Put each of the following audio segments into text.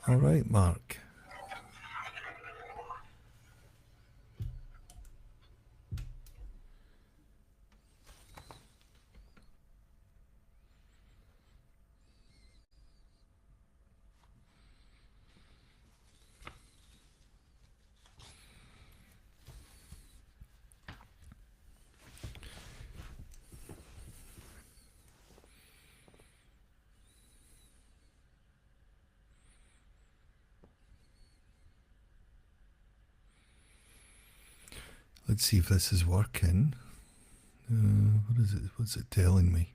All right, Mark. Let's see if this is working. What is it? What's it telling me?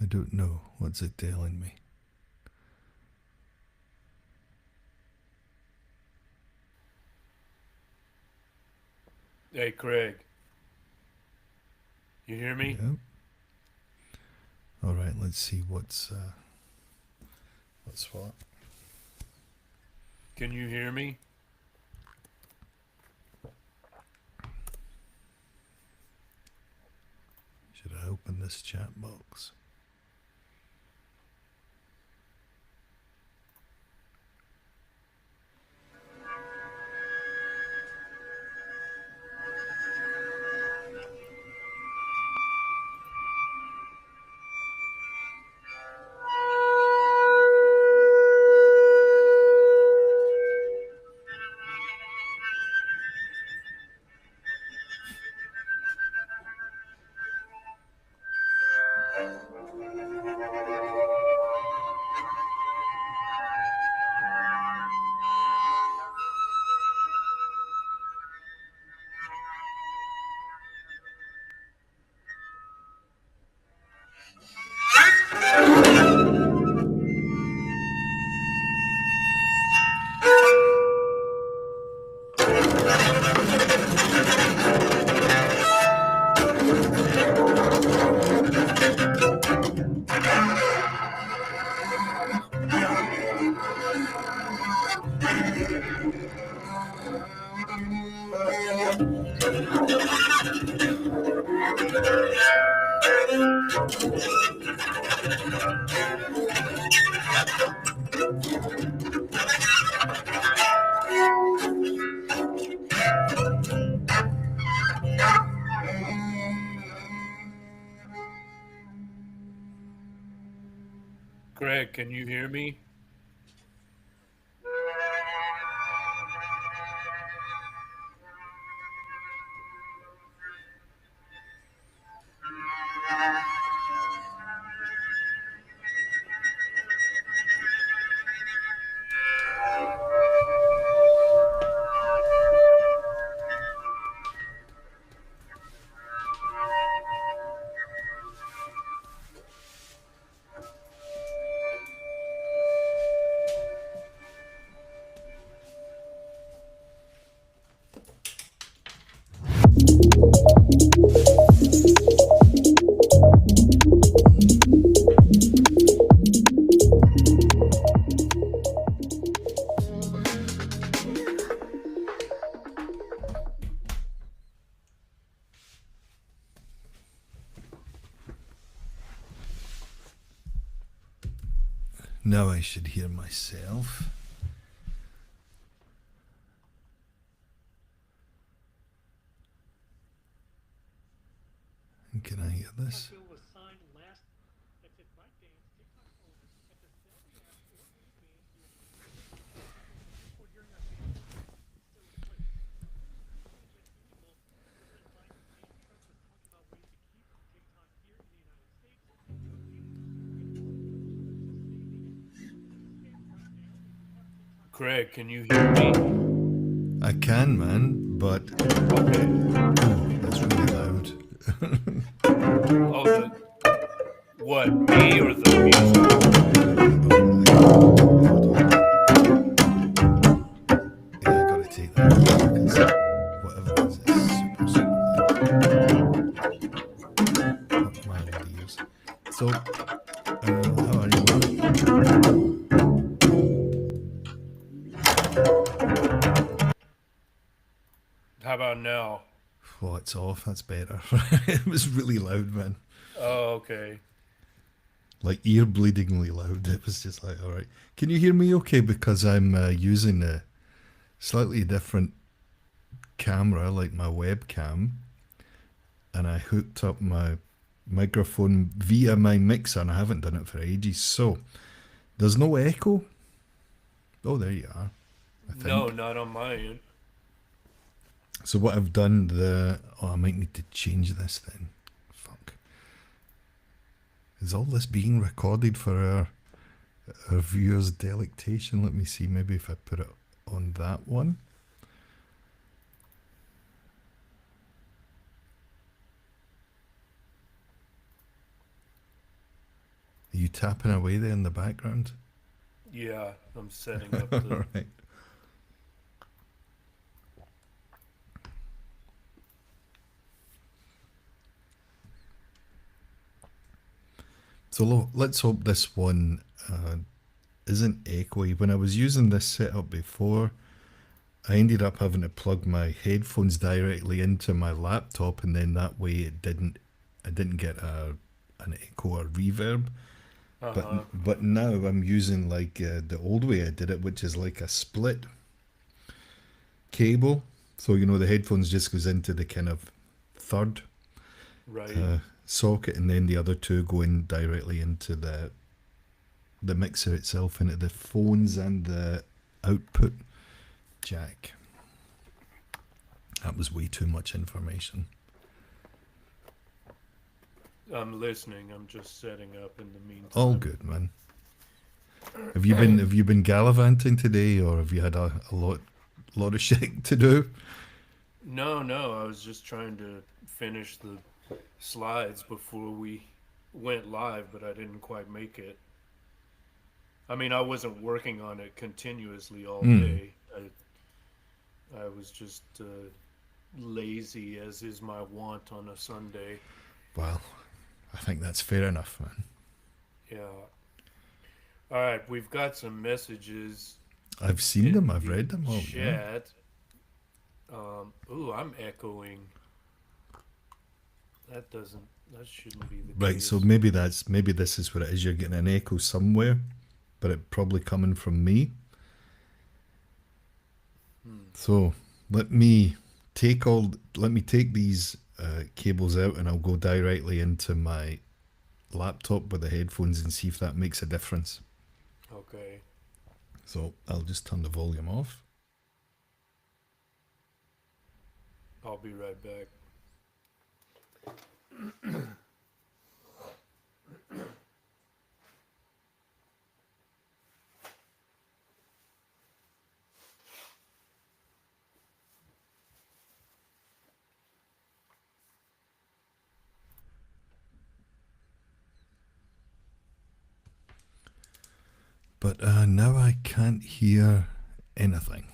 I don't know. What's it telling me? Hey, Craig. You hear me? Yep. All right. Let's see what's what. Can you hear me? Should I open this chat box? Craig, can you hear me? Now I should hear myself. And can I hear this? Craig, can you hear me? I can, man, but Okay. that's really loud. Oh, what? Me or the music? Yeah, I gotta take that because whatever it is super, super loud. Fuck my old ears. So, how are you, man? How about now? Oh, it's off. That's better. It was really loud, man. Oh, okay. Like ear bleedingly loud. It was just like, all right. Can you hear me okay? Because I'm using a slightly different camera, like my webcam, and I hooked up my microphone via my mixer, and I haven't done it for ages. So there's no echo. Oh, there you are. I think. No, not on my end. So what I've done, I might need to change this then. Fuck. Is all this being recorded for our viewers' delectation? Let me see. Maybe if I put it on that one. Are you tapping away there in the background? Yeah, I'm setting up the. All right. So let's hope this one isn't echoey. When I was using this setup before, I ended up having to plug my headphones directly into my laptop, and then that way I didn't get an echo or reverb. But now I'm using like the old way I did it, which is like a split cable. So the headphones just goes into the kind of third Right. socket, and then the other two go in directly into the mixer itself, into the phones and the output jack. That was way too much information. I'm listening. I'm just setting up in the meantime. All good, man. Have you been gallivanting today, or have you had a lot of shit to do? No, I was just trying to finish the slides before we went live, but I didn't quite make it. I mean, I wasn't working on it continuously all day. I was just lazy, as is my wont on a Sunday. Well, I think that's fair enough, man. Yeah. All right, we've got some messages. I've seen them. I've read them all. Chat. Yeah. Ooh, I'm echoing. That shouldn't be the case. Right, so maybe this is what it is. You're getting an echo somewhere, but it probably coming from me. So let me take these cables out, and I'll go directly into my laptop with the headphones and see if that makes a difference. Okay. So I'll just turn the volume off. I'll be right back. But now I can't hear anything.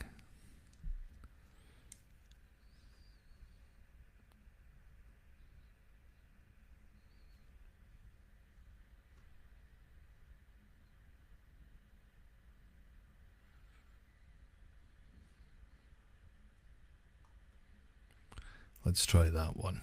Let's try that one.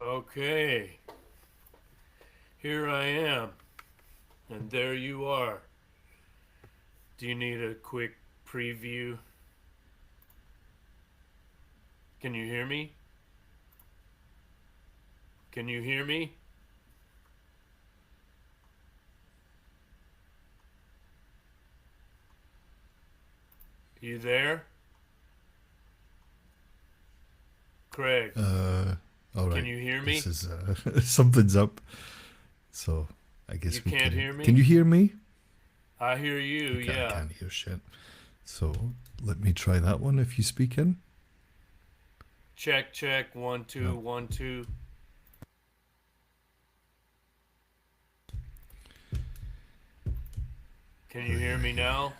Okay, here I am, and there you are. Do you need a quick preview? Can you hear me? Can you hear me? You there? Craig, All can right. you hear This me? is something's up. So I You guess we can't can. hear Can me? you hear me? I hear you, Okay, I yeah. can't hear shit. So let me try that one. If you speak in. Check, check, one, two, No. 1, 2. Can you hear me now?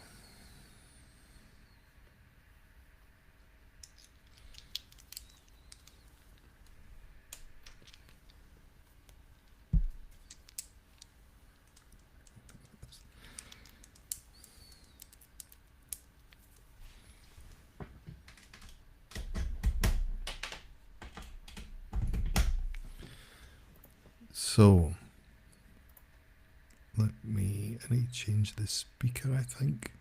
So let me. I need to change the speaker. I think.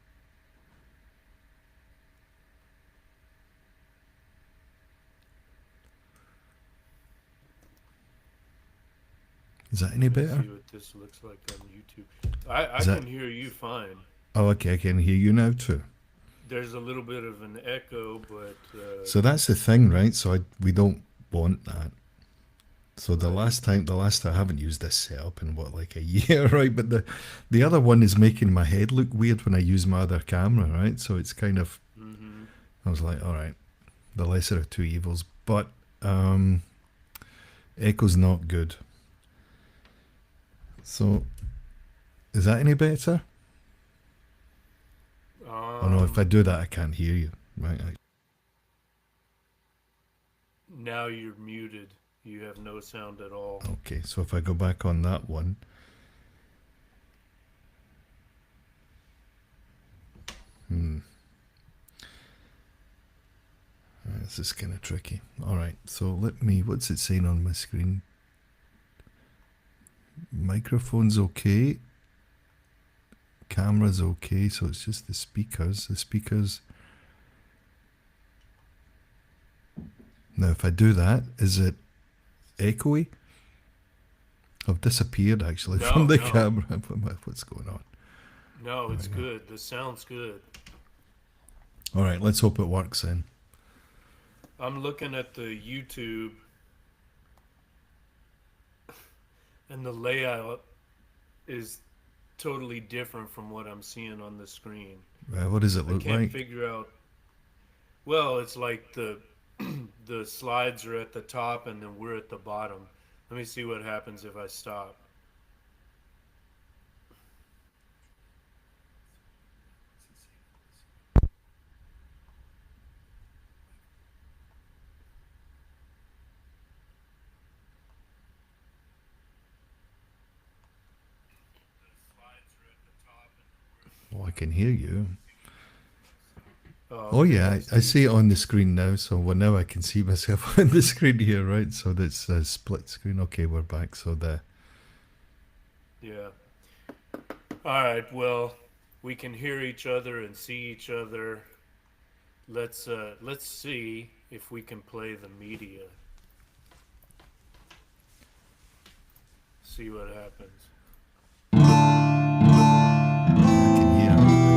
Is that any Let me better? see what this looks like on YouTube. I Is that? can hear you fine. Oh, okay. I can hear you now too. There's a little bit of an echo, but So that's the thing, right? So we don't want that. So right. the last I haven't used this setup in what, like a year, right? But the other one is making my head look weird when I use my other camera, right? So it's kind of, Mm-hmm. I was like, all right, the lesser of two evils. But echo's not good. So is that any better? Oh no, if I do that, I can't hear you, right? Now you're muted. You have no sound at all. Okay, so if I go back on that one, this is kind of tricky. All right, so let me, what's it saying on my screen? Microphone's okay. Camera's okay, so it's just the speakers. The speakers. Now, if I do that, is it echoey? I've disappeared actually from No, the no, camera. What's going on? no, it's good. The sound's good. All right, let's hope it works then. I'm looking at the YouTube, and the layout is totally different from what I'm seeing on the screen. What does it I look can't like? figure out. Well, it's like the slides are at the top and then we're at the bottom. Let me see what happens if I stop. Oh, I can hear you. Oh, Oh okay, yeah, I I see. see it on the screen now. So well, now I can see myself on the screen here, right? So that's a split screen. Okay, we're back. So the Yeah. All right. Well, we can hear each other and see each other. Let's see if we can play the media. See what happens. I can hear everything.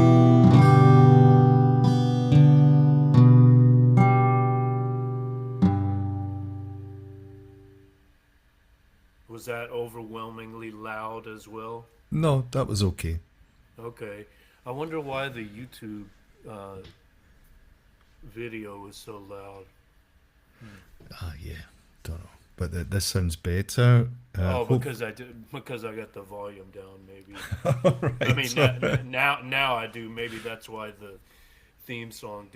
Was that overwhelmingly loud as well? No, that was okay. Okay. I wonder why the YouTube uh, video is so loud. Ah, yeah, don't know. But this sounds better. Oh, Hope. because I got the volume down. Maybe. All I right. mean, So, now I do. Maybe that's why the theme song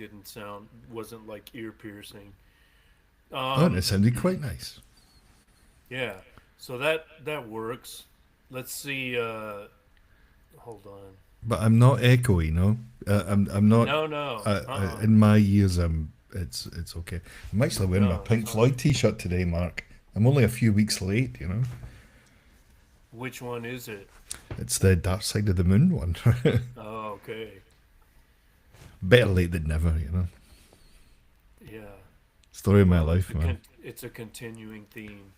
wasn't like ear piercing. oh, and it Um, sounded quite nice. yeah. So that works. Let's see. Hold on. But I'm not echoey, no. I'm not. No, no. In my ears, it's okay. I'm actually wearing my No, it's Pink fine. Floyd T-shirt today, Mark. I'm only a few weeks late, you know. Which one is it? It's the Dark Side of the Moon one. Oh, okay. Better late than never, you know. Yeah. Story of my Well, life, man. it's a continuing theme.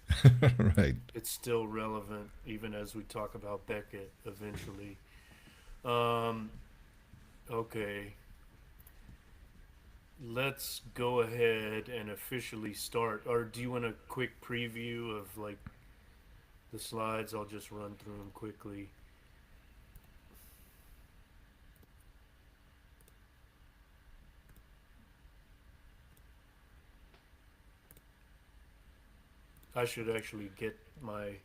Right. It's still relevant even as we talk about Beckett eventually. Um, okay. Let's go ahead and officially start. Or do you want a quick preview of like the slides? I'll just run through them quickly. I should actually get my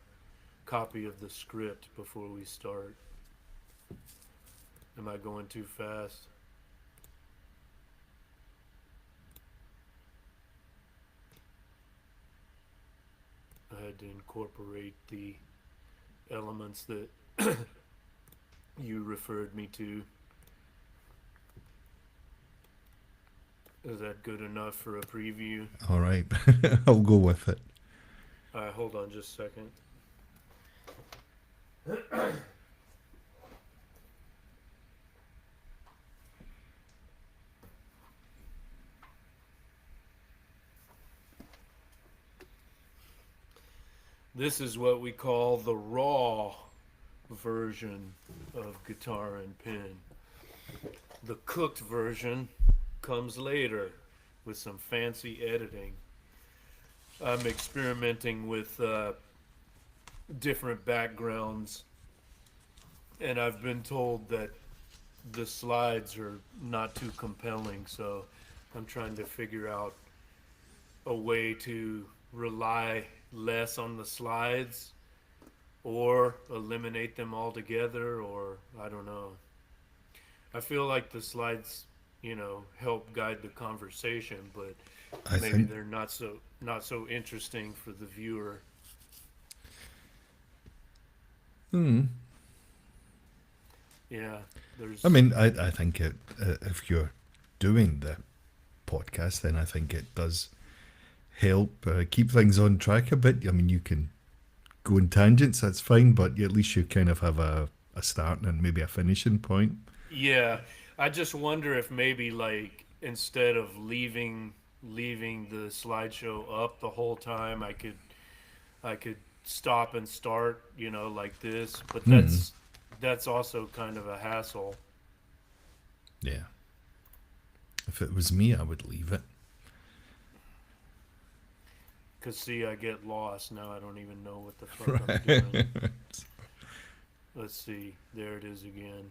copy of the script before we start. Am I going too fast? I had to incorporate the elements that you referred me to. Is that good enough for a preview? All right. I'll go with it. Hold on just a second. This is what we call the raw version of Guitar and Pen. The cooked version comes later with some fancy editing. I'm experimenting with different backgrounds, and I've been told that the slides are not too compelling, so I'm trying to figure out a way to rely less on the slides or eliminate them altogether, or I don't know. I feel like the slides, help guide the conversation, but I maybe think. they're not so interesting for the viewer. Hmm. Yeah, I there's mean, I think if you're doing the podcast, then I think it does help keep things on track a bit. I mean, you can go in tangents, that's fine, but at least you kind of have a start and maybe a finishing point. yeah. I just wonder if maybe like instead of leaving the slideshow up the whole time, I could stop and start, like this. But Hmm. that's also kind of a hassle. Yeah. If it was me, I would leave it. Cause see, I get lost now. I don't even know what the fuck I'm doing. Right. Let's see. There it is again.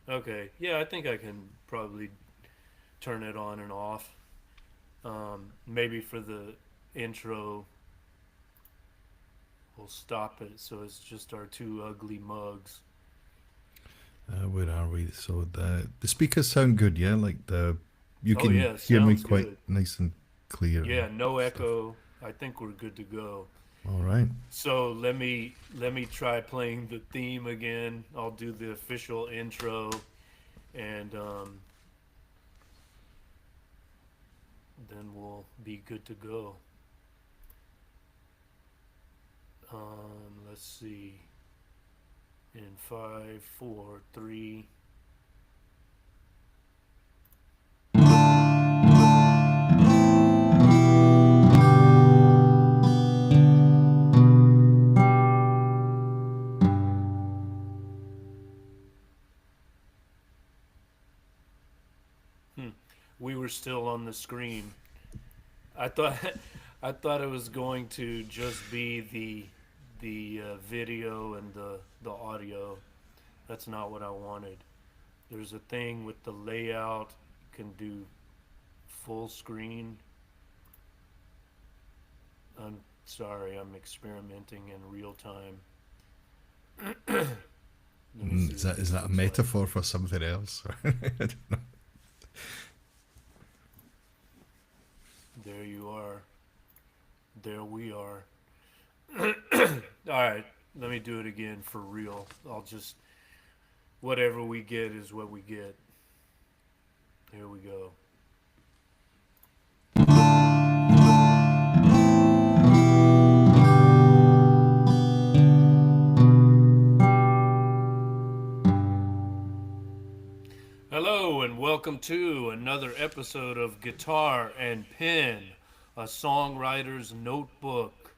Okay. Yeah, I think I can probably turn it on and off. Maybe for the intro, we'll stop it so it's just our two ugly mugs. Where are we? So the speakers sound good, yeah. Like you Oh can yeah, hear me sounds quite good. nice and clear and Yeah, no stuff. echo. I think we're good to go. All right. So let me try playing the theme again. I'll do the official intro, and then we'll be good to go. Let's see. In five, four, three. We were still on the screen. I thought I thought it was going to just be the video and the audio. That's not what I wanted. There's a thing with the layout. You can do full screen. I'm sorry, I'm experimenting in real time. Let me see Is what that this a looks like. metaphor for something else? I don't know. There you are. There we are. All right, let me do it again for real. I'll just whatever we get is what we get. Here we go. welcome to another episode of Guitar and Pen, a songwriter's notebook.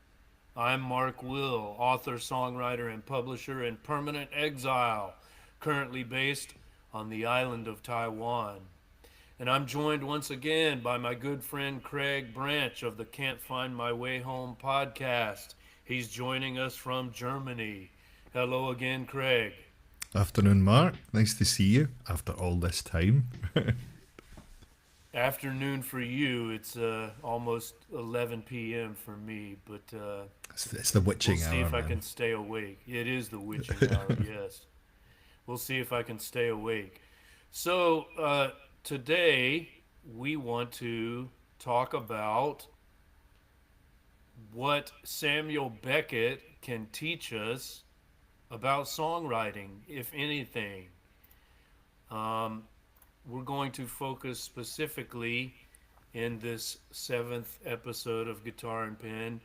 I'm Mark Will, author, songwriter, and publisher in permanent exile, currently based on the island of Taiwan. And I'm joined once again by my good friend Craig Branch of the Can't Find My Way Home podcast. He's joining us from Germany. Hello again, Craig. Afternoon, Mark. Nice to see you after all this time. Afternoon for you. It's almost 11 p.m. for me, but It's the we'll witching see hour, if I man. can stay awake. It is the witching hour, yes. We'll see if I can stay awake. So, today we want to talk about what Samuel Beckett can teach us about songwriting, if anything. Um, we're going to focus specifically in this seventh episode of Guitar and Pen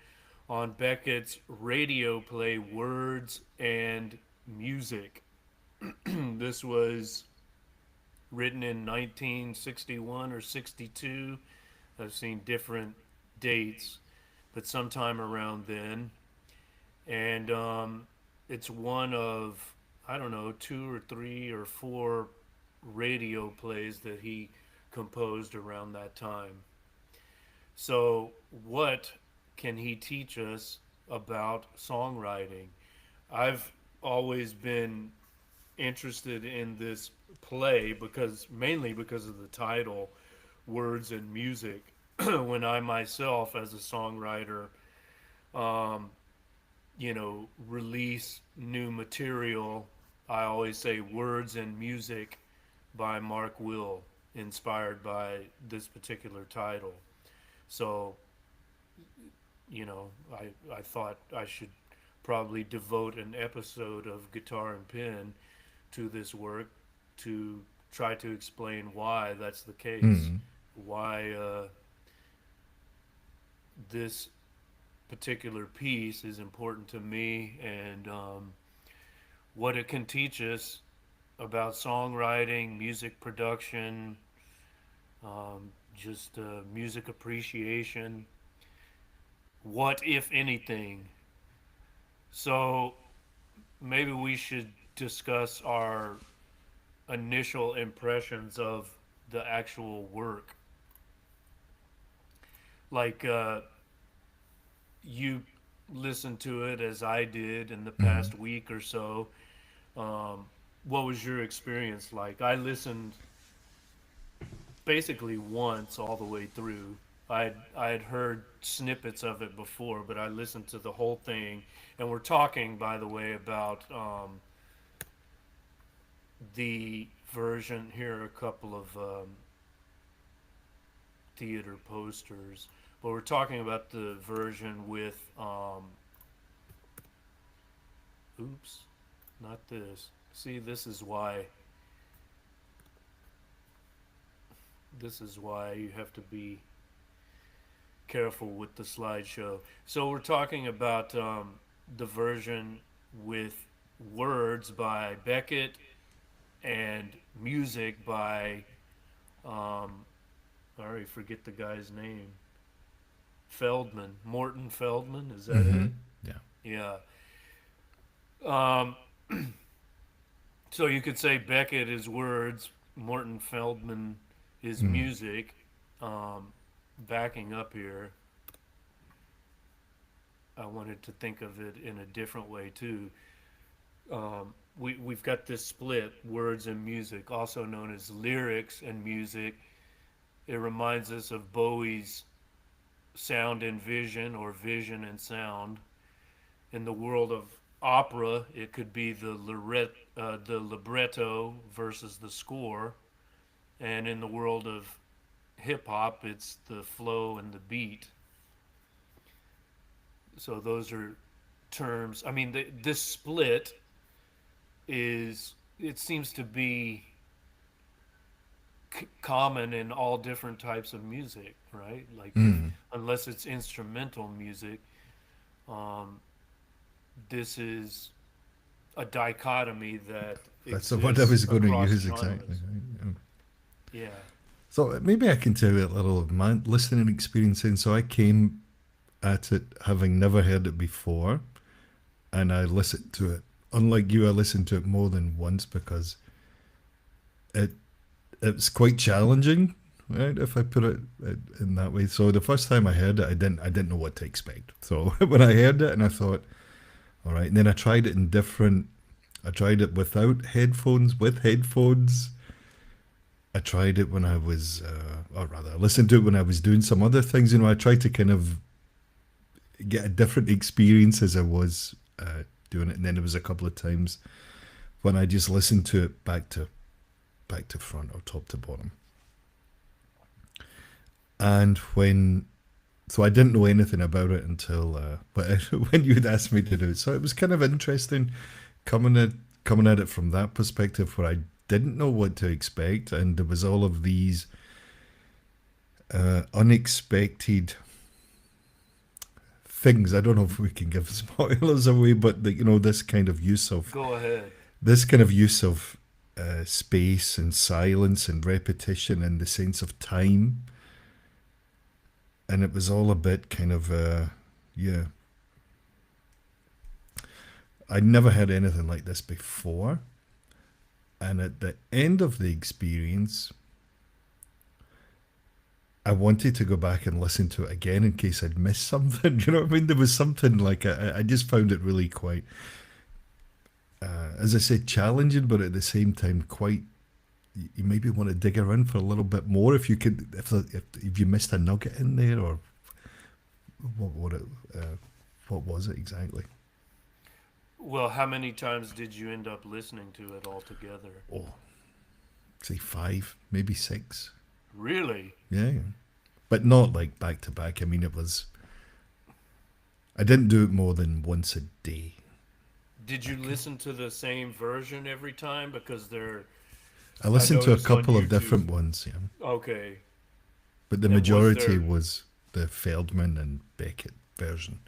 on Beckett's radio play Words and Music. This was written in 1961 or 62. I've seen different dates, but sometime around then. And it's one of, I don't know, two or three or four radio plays that he composed around that time. So, what can he teach us about songwriting? I've always been interested in this play because mainly because of the title, Words and Music. When I myself, as a songwriter, um, release new material, I always say Words and Music by Mark Will, inspired by this particular title. So, I thought I should probably devote an episode of Guitar and Pen to this work to try to explain why that's the case, Mm. why this particular piece is important to me, and what it can teach us about songwriting, music production, just music appreciation. What, if anything? So maybe we should discuss our initial impressions of the actual work. Like, you listened to it as I did in the Mm. past week or so. Um, what was your experience like? I listened basically once all the way through. I had heard snippets of it before, but I listened to the whole thing. And we're talking, by the way, about the version. Here are a couple of theater posters, but we're talking about the version with oops, not this. See, this is why you have to be careful with the slideshow. So we're talking about the version with words by Beckett and music by I already forget the guy's name. Feldman, Morton Feldman, is that Mm-hmm. it? Yeah. Yeah. Um, so you could say Beckett is words, Morton Feldman is Mm. music. Um, Backing up here, I wanted to think of it in a different way too. We've got this split, words and music, also known as lyrics and music. It reminds us of Bowie's sound and vision, or vision and sound. In the world of opera, it could be the libretto versus the score, and in the world of hip hop, it's the flow and the beat. So those are terms. I mean, this split is, it seems to be common in all different types of music, right? Like, if Mm. unless it's instrumental music, um, this is a dichotomy that That's the word I exists was going to across use exactly. genres. Right? Yeah. So maybe I can tell you a little of my listening experience. And so I came at it having never heard it before, and I listened to it. Unlike you, I listened to it more than once because it it's quite challenging, right? If I put it in that way. So the first time I heard it, I didn't know what to expect. So when I heard it, and I thought, all right, and then I tried it in different. I tried it without headphones, with headphones. I tried it when I was, or rather, I listened to it when I was doing some other things. I tried to kind of get a different experience as I was doing it, and then there was a couple of times when I just listened to it back to front or top to bottom. And so I didn't know anything about it until but when you'd asked me to do it. So it was kind of interesting coming at coming at it from that perspective where I didn't know what to expect, and there was all of these unexpected things. I don't know if we can give spoilers away, but this kind of use of Go ahead. space and silence and repetition and the sense of time, and it was all a bit kind of yeah. I'd never had anything like this before, and at the end of the experience, I wanted to go back and listen to it again in case I'd missed something. You know what I mean? There was something like I just found it really quite, as I said, challenging, but at the same time, quite. You maybe want to dig around for a little bit more if you could, if you missed a nugget in there, or what what was it exactly? Well, how many times did you end up listening to it altogether? Oh, say five, maybe six. Really? Yeah, yeah. But not like back to back. I mean, it was. I didn't do it more than once a day. Did you listen to the same version every time? Because I I listened to a noticed on couple of YouTube. different ones, yeah, Okay. but the And was majority there, was the Feldman and Beckett version.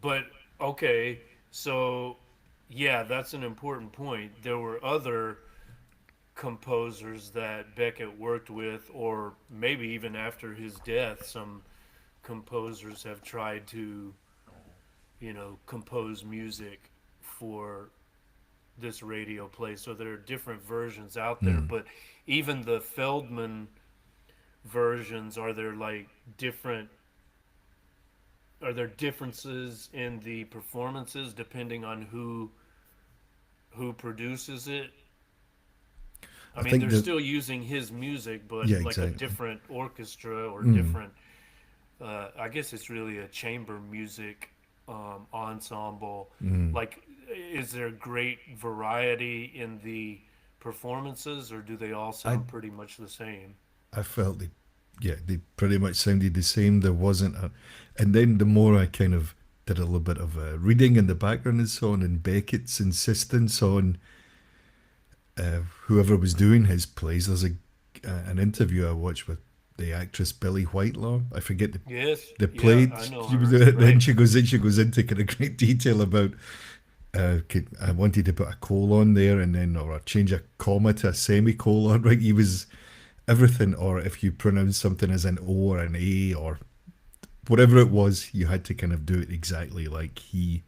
but okay, so yeah, that's an important point. There were other composers that Beckett worked with, or maybe even after his death, some composers have tried to, compose music for this radio play. So there are different versions out there, Mm. but even the Feldman versions, are there like different are there differences in the performances depending on who produces it? I I mean, think they're that still using his music, but yeah, like a exactly. different orchestra or Mm. different. I guess it's really a chamber music ensemble. Mm. Like, is there great variety in the performances, or do they all I sound pretty much the same? I felt they pretty much sounded the same. There wasn't a, and then the more I kind of did a little bit of reading in the background and so on, and Beckett's insistence on whoever was doing his plays. There's an interview I watched with the actress Billie Whitelaw. I forget Yes, the yeah, play. I know She was, her. then Right. she goes into kind of great detail about I wanted to put a colon there and then or change a comma to a semicolon. Right, he was everything. Or if you pronounce something as an O or an A or whatever it was, you had to kind of do it exactly like he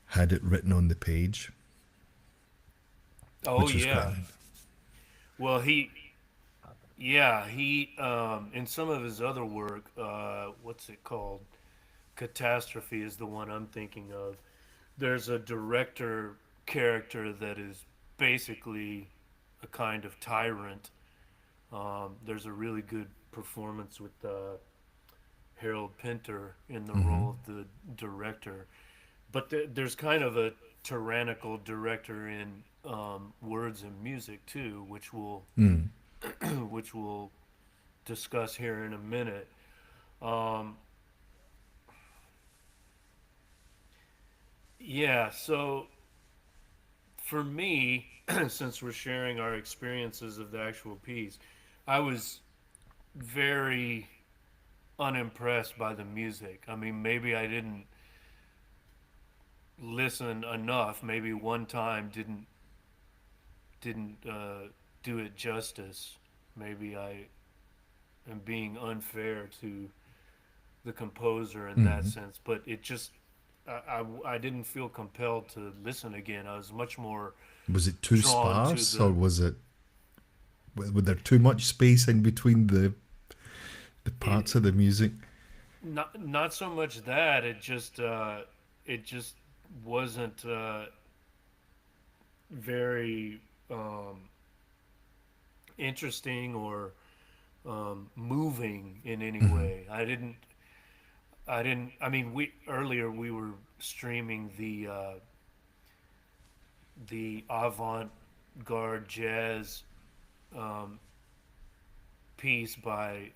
had it written on the page, Oh which was quite yeah. nice. Well, he in some of his other work, what's it called? Catastrophe is the one I'm thinking of. There's a director character that is basically a kind of tyrant. There's a really good performance with Harold Pinter in the Mm-hmm. role of the director. But there's kind of a tyrannical director in words and music too, Mm. which we'll discuss here in a minute. Um, yeah, so for me, since we're sharing our experiences of the actual piece, I was very unimpressed by the music. I mean, maybe I didn't listen enough. Maybe one time didn't do it justice. Maybe I am being unfair to the composer in that Hmm. sense, but it just I didn't feel compelled to listen again. I was much more Was it too drawn to sparse, or the was it? Was there too much space in between the parts it, of the music? not so much that it just wasn't very interesting or moving in any Hmm. way. I mean, we earlier we were streaming the avant-garde jazz um, piece by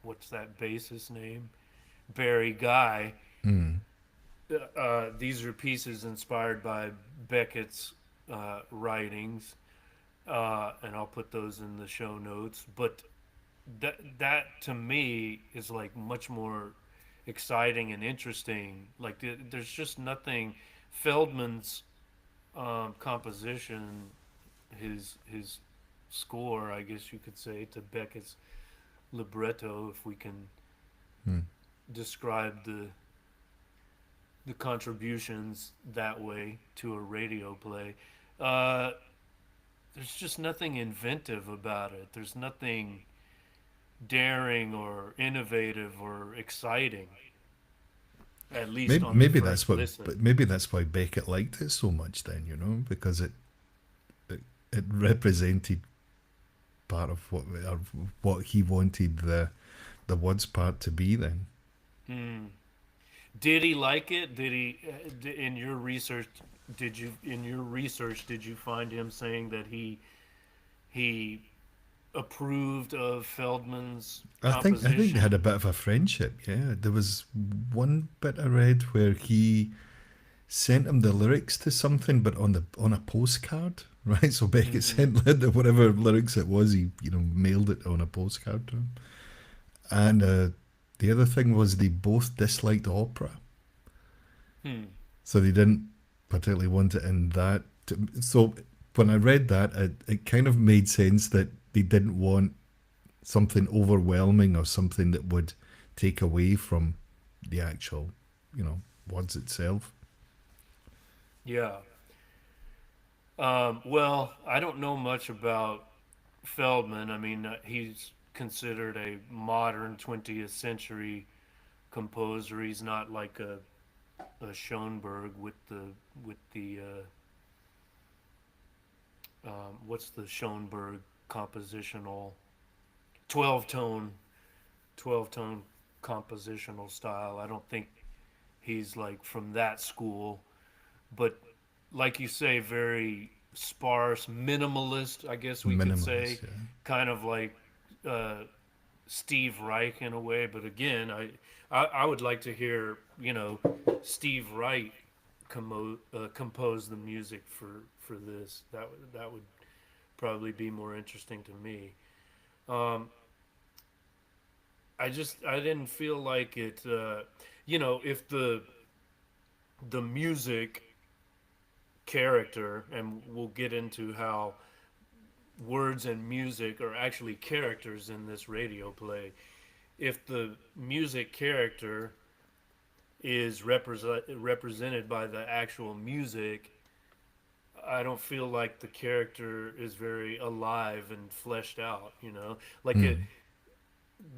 what's that bassist name? Barry Guy. Mm. These are pieces inspired by Beckett's writings, and I'll put those in the show notes. But that to me is like much more exciting and interesting. Like there's just nothing. Feldman's composition, his score, I guess you could say, to Beckett's libretto, if we can Mm. describe the contributions that way to a radio play. Uh, there's just nothing inventive about it. There's nothing daring or innovative or exciting, at least Maybe, on the maybe that's first what, listen. but maybe that's why Beckett liked it so much. Then because it, it represented part of what he wanted the words part to be. Then Hmm. Did he like it? Did he in your research? Did you find him saying that he approved of Feldman's I think they had a composition? bit of a friendship. Yeah, there was one bit I read where he sent him the lyrics to something, but on a postcard, right? So Beckett Mm-hmm. sent whatever lyrics it was. He mailed it on a postcard to him. And the other thing was they both disliked opera, Hmm. so they didn't particularly want it in that. So when I read that, it kind of made sense that they didn't want something overwhelming or something that would take away from the actual, words itself. Yeah. Well, I don't know much about Feldman. I mean, he's considered a modern 20th century composer. He's not like a Schoenberg with the what's the Schoenberg compositional 12 tone 12 tone compositional style. I don't think he's like from that school, but like you say, very sparse, minimalist, I guess we could say, Minimalist, yeah. kind of like uh, Steve Reich in a way. But again, I would like to hear Steve Reich compose the music for this. That would probably be more interesting to me. Um, I didn't feel like it. If the music character, and we'll get into how words and music are actually characters in this radio play. If the music character is represented by the actual music, I don't feel like the character is very alive and fleshed out. Like Mm.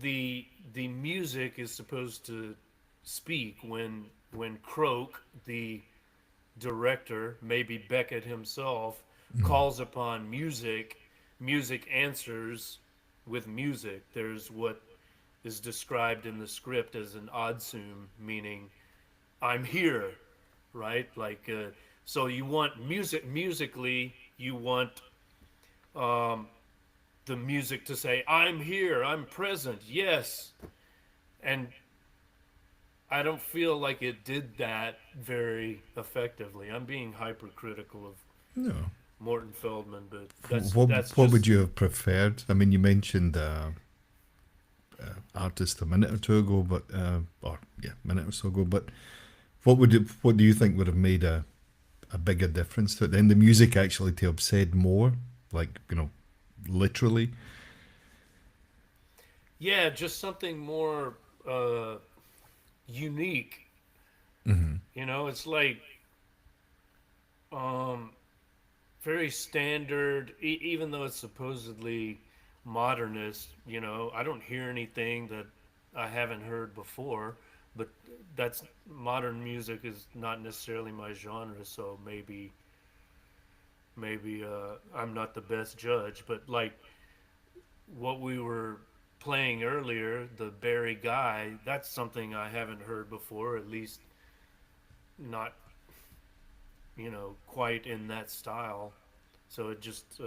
the music is supposed to speak when Croak, the director, maybe Beckett himself, Mm. calls upon music. Music answers with music. There's what is described in the script as an adsum, meaning I'm here, right? Like, so you want musically, you want um, the music to say, I'm here, I'm present, yes. And I don't feel like it did that very effectively. I'm being hypercritical of No. Morton Feldman, but What that's what would just you have preferred? I mean, you mentioned artist a minute or two ago, but or yeah, minute or so ago. But what do you think would have made a bigger difference to it? Then the music actually to have said more, like literally. Yeah, just something more uh, unique. Hmm. You know, it's like um, very standard, even though it's supposedly modernist. You know, I don't hear anything that I haven't heard before, but that's modern music is not necessarily my genre, so maybe I'm not the best judge, but like what we were playing earlier, the Barry Guy, that's something I haven't heard before, at least not, quite in that style. So it just,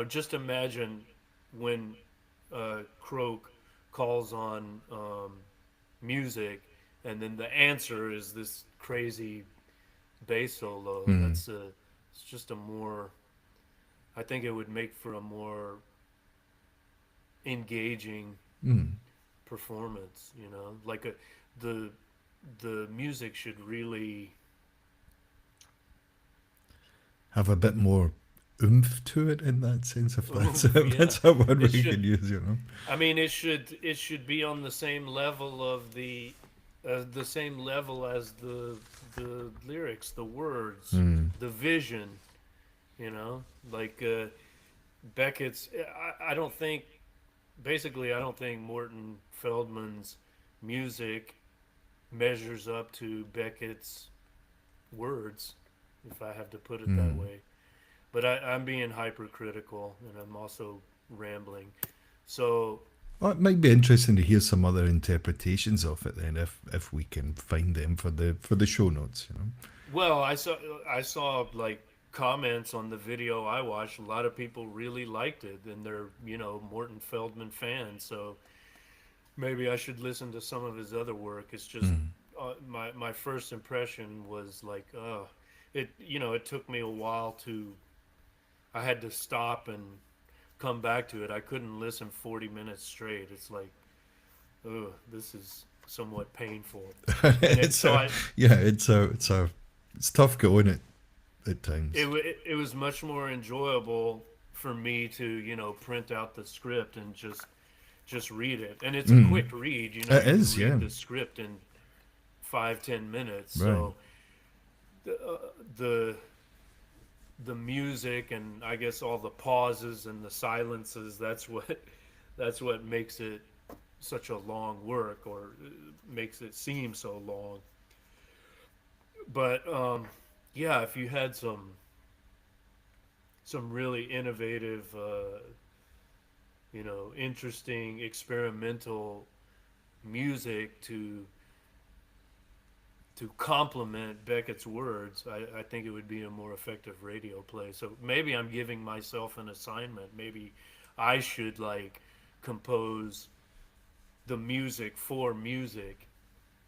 just imagine when Croak calls on music, and then the answer is this crazy bass solo. Mm. It's just a more, I think it would make for a more engaging Mm. performance. Like the the music should really. Have a bit more oomph to it in that sense, if that's Oof, if yeah. that's a word It we should. can use, you know. I mean, it should be on the same level of the same level as the lyrics, the words, Mm. the vision. Like Beckett's. I don't think. Basically, I don't think Morton Feldman's music measures up to Beckett's words, if I have to put it that Mm. way. But I'm being hypercritical, and I'm also rambling. So, Well, it might be interesting to hear some other interpretations of it then, if we can find them for the show notes, you know. well, I saw like comments on the video I watched. A lot of people really liked it, and they're Morton Feldman fans. So maybe I should listen to some of his other work. It's just Mm. my first impression was like, it took me a while to. I had to stop and come back to it. I couldn't listen 40 minutes straight. It's like, oh, this is somewhat painful. And it it's so a I yeah, it's tough going at times. it was much more enjoyable for me to print out the script and just read it. And it's a Mm. quick read. It You can is, yeah. read the script in 5-10 minutes. Right. So the the music and I guess all the pauses and the silences, that's what makes it such a long work, or makes it seem so long. But yeah, if you had some really innovative, interesting experimental music to complement Beckett's words, I think it would be a more effective radio play. So maybe I'm giving myself an assignment. Maybe I should like compose the music for music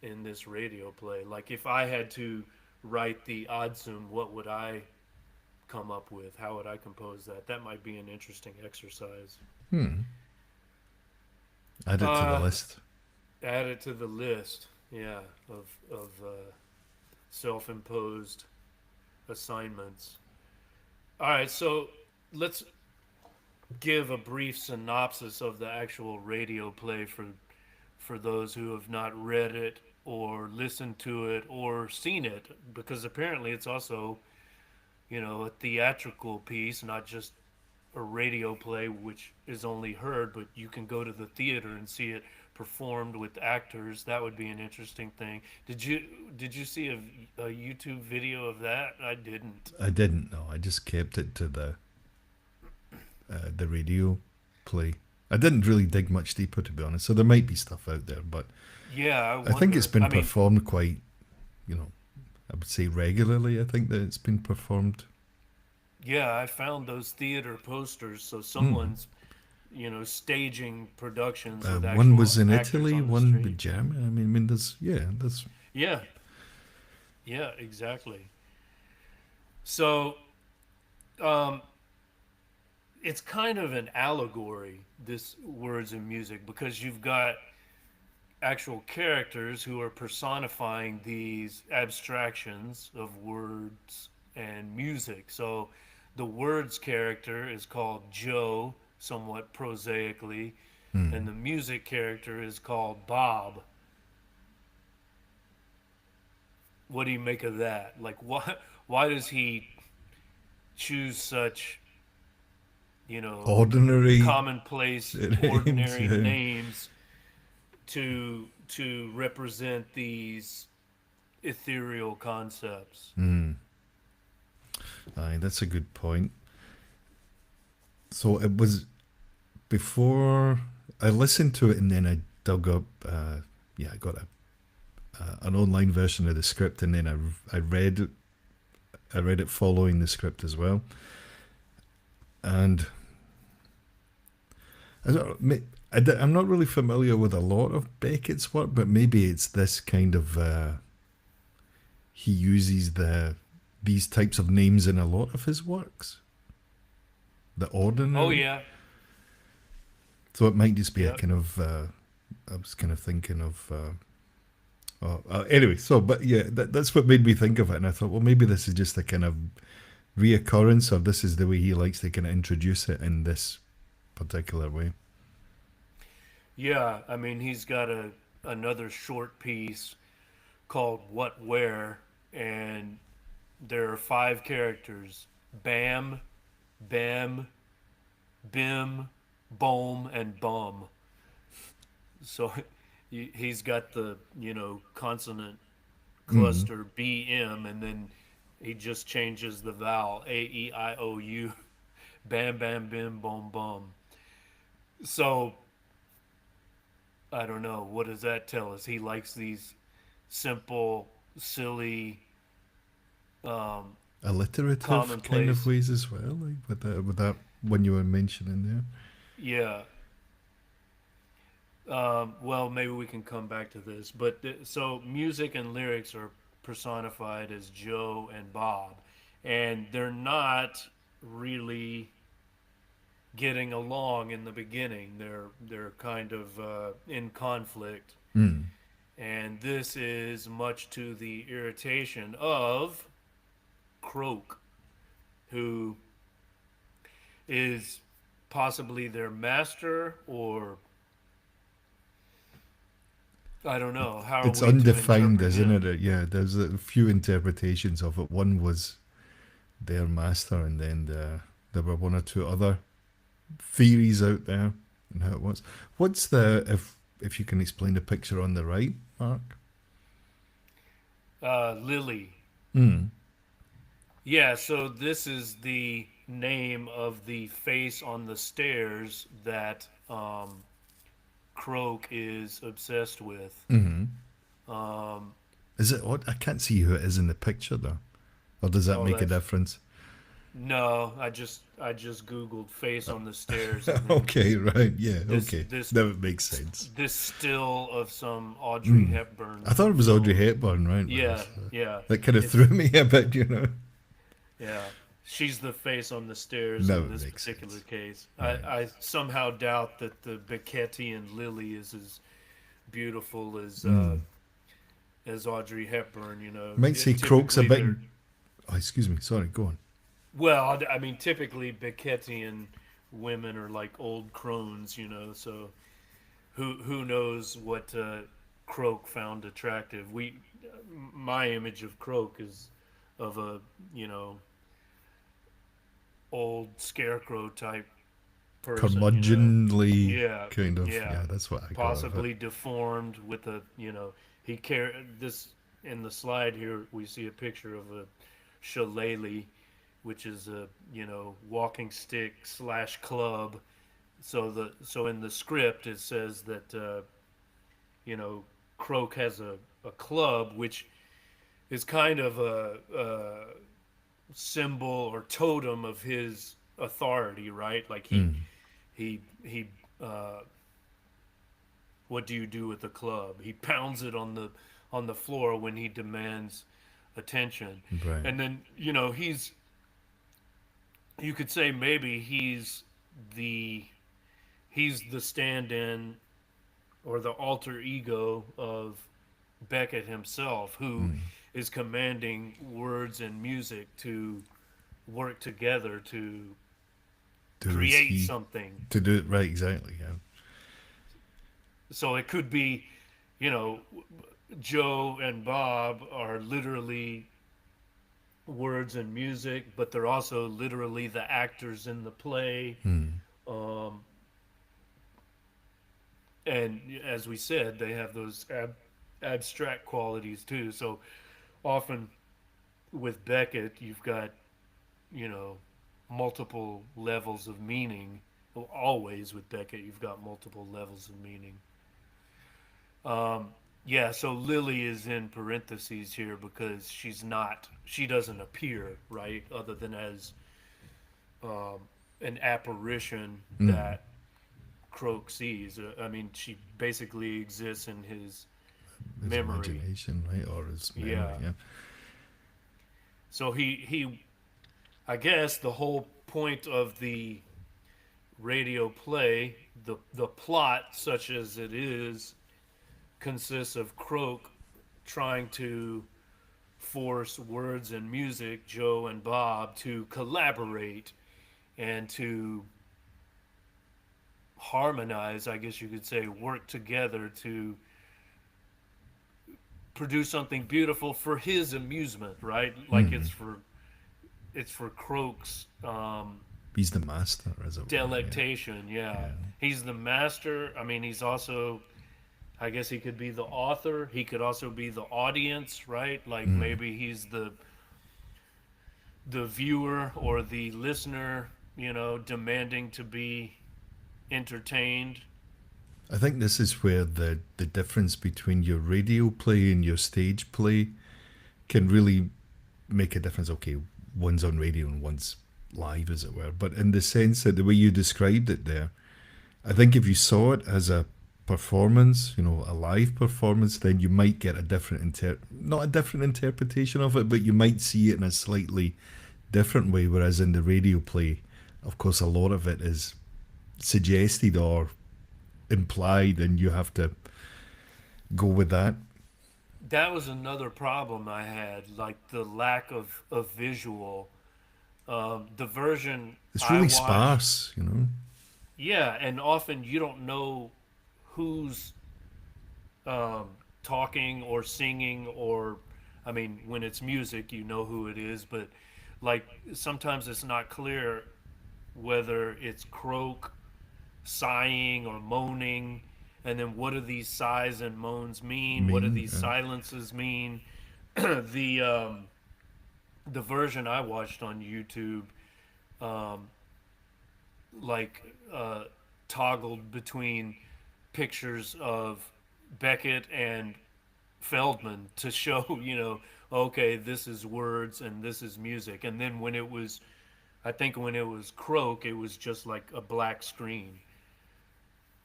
in this radio play. Like if I had to write the Odsum, what would I come up with? How would I compose that? That might be an interesting exercise. Hmm. Add it to the Uh, list. Add it to the list. Yeah, of self-imposed assignments. All right, so let's give a brief synopsis of the actual radio play for those who have not read it or listened to it or seen it, because apparently it's also a theatrical piece, not just a radio play which is only heard, but you can go to the theater and see it performed with actors. That would be an interesting thing. Did you see a YouTube video of that? I didn't. I didn't know. I just kept it to the radio play. I didn't really dig much deeper, to be honest. So there might be stuff out there, but Yeah, I I think it's wonder. been I mean, performed quite, I would say regularly. I think that it's been performed. yeah, I found those theater posters, so Hmm. someone's staging productions with One actual was in actors Italy, on the one street. with Germany. I mean, there's. Yeah, yeah, exactly. So, um, it's kind of an allegory, this words and music, because you've got actual characters who are personifying these abstractions of words and music. So The words character is called Joe, somewhat prosaically, and Hmm. the music character is called Bob. What do you make of that? Like, why does he choose such, you know, Ordinary commonplace, names. ordinary Yeah. names to represent these ethereal concepts? Hmm. Aye, that's a good point. So it was before I listened to it, and then I dug up. Yeah, I got an online version of the script, and then I read it following the script as well. And I don't. I'm not really familiar with a lot of Beckett's work, but maybe it's this kind of. He uses these types of names in a lot of his works. The Oh ordinary. yeah, So it might just be a yep, kind of. I was kind of thinking of. Anyway, so but yeah, that's what made me think of it, and I thought, well, maybe this is just a kind of reoccurrence, or this is the way he likes to kind of introduce it in this particular way. yeah. I mean, he's got a another short piece called "What Where," and there are five characters: Bam, Bam, Bim, Boom, and Bum. So he's got the consonant Mm. cluster BM, and then he just changes the vowel AEIOU. Bam, bam, bim, boom, bum. So I don't know. What does that tell us? He likes these simple, silly, um, Alliterative kind of commonplace. ways as well, like with that when you were mentioning there. Yeah. Well, maybe we can come back to this. But so music and lyrics are personified as Joe and Bob, and they're not really getting along in the beginning. They're kind of in conflict, Mm. and this is much to the irritation of Croak, who is possibly their master, or I don't know. How are It's we to undefined, interpret isn't him? it? Yeah, there's a few interpretations of it. One was their master, and then there were one or two other theories out there and how it was. What's the if you can explain the picture on the right, Mark? Lily. Mm. Yeah, so this is the name of the face on the stairs that Croak is obsessed with. Mm-hmm. Um, Is it odd? I can't see who it is in the picture though. Or does that oh, make a that's difference? no. I just Googled face on the stairs, and then Okay, right, yeah, this okay. this That would make sense. this still of some Audrey Mm. I Hepburn thought it was Audrey film. Hepburn, right? But Yeah, yeah. that kind of threw It's me a bit, you know. yeah. She's the face on the stairs No, in it this makes particular sense. case. Right. I somehow doubt that the Beckettian Lily is as beautiful Mm. as Audrey Hepburn. Might say Croak's a Typically bit. they're Oh, excuse me. Sorry, go on. well. I mean, typically Beckettian women are like old crones. So who knows what Croak found attractive? My image of Croak is of a you know old scarecrow type person. Curmudgeonly Yeah, kind of. yeah, Yeah, that's what I got of it. possibly deformed with a he care this in the slide here we see a picture of a shillelagh, which is a walking stick slash club. So in the script it says that you know Croak has a club which is kind of a symbol or totem of his authority, right? Like Mm. he what do you do with the club? He pounds it on the floor when he demands attention. Right. And then, you could say maybe the he's the stand-in or the alter ego of Beckett himself, who Mm. is commanding words and music to work together to Do as create he something. to do it right exactly. Yeah. So it could be, you know, Joe and Bob are literally words and music, but they're also literally the actors in the play. Hmm. Um, and as we said, they have those abstract qualities too. So often with Beckett, you've got, you know, multiple levels of meaning. Well, always with Beckett, you've got multiple levels of meaning. Um, yeah, so Lily is in parentheses here because she doesn't appear, right? Other than as um, an apparition Hmm. that Croak sees. I mean, she basically exists in his His memory. imagination, right, or his memory. Yeah. Yeah. So I guess the whole point of the radio play, the plot, such as it is, consists of Croak trying to force words and music, Joe and Bob, to collaborate and to harmonize, I guess you could say, work together to produce something beautiful for his amusement, right? Like Hmm. it's for Croak's He's the master, as it were. Yeah. delectation. Yeah, Yeah. he's the master. I mean, he's also, I guess he could be the author. He could also be the audience, right? Like Hmm. maybe he's the viewer or the listener, you know, demanding to be entertained. I think this is where the difference between your radio play and your stage play can really make a difference. Okay, one's on radio and one's live, as it were. But in the sense that the way you described it there, I think if you saw it as a performance, a live performance, then you might get a different not a different interpretation of it, but you might see it in a slightly different way. Whereas in the radio play, of course, a lot of it is suggested or implied, and you have to go with that. That was another problem I had, like the lack of visual. The version It's I really watched, sparse. yeah, and often you don't know who's um, talking or singing, or, I mean, when it's music, you know who it is, but like sometimes it's not clear whether it's Croak sighing or moaning, and then what do these sighs and moans mean? What do Mean, these silences mean? the the version I watched on YouTube, um, like toggled between pictures of Beckett and Feldman to show, okay, this is words and this is music. And then when it was, I think when it was Croak, it was just like a black screen.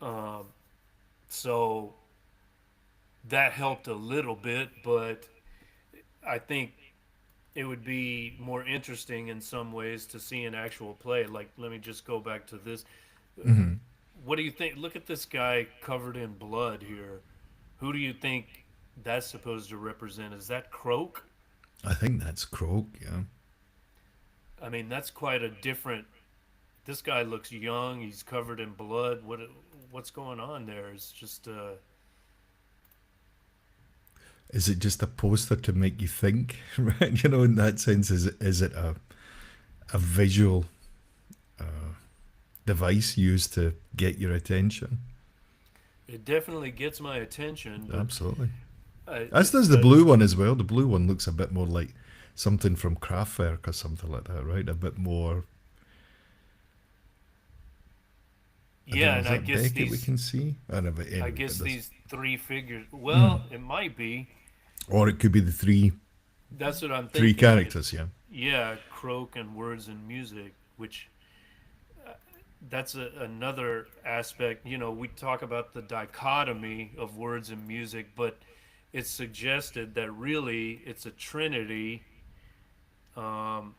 Um, so that helped a little bit, but I think it would be more interesting in some ways to see an actual play. Like, let me just go back to this. mm-hmm. What do you think? Look at this guy covered in blood here. Who do you think that's supposed to represent? Is that Croak? I think that's Croak. Yeah. I mean, that's quite a different. This guy looks young. He's covered in blood. What's going on there? It's just Is it just a poster to make you think? Right. In that sense, is it a visual device used to get your attention? it definitely gets my attention, but Absolutely. As it's does the blue one as well. The blue one looks a bit more like something from Kraftwerk or something like that, right? A bit more. I don't yeah, know. and Is that Beckett we can see? I don't know, but I anyway, but guess this, these three figures. Well, it might be. or it could be the three That's what I'm three thinking. characters. Yeah. Yeah, Croak and words and music, which that's another aspect. We talk about the dichotomy of words and music, but it's suggested that really it's a trinity, um,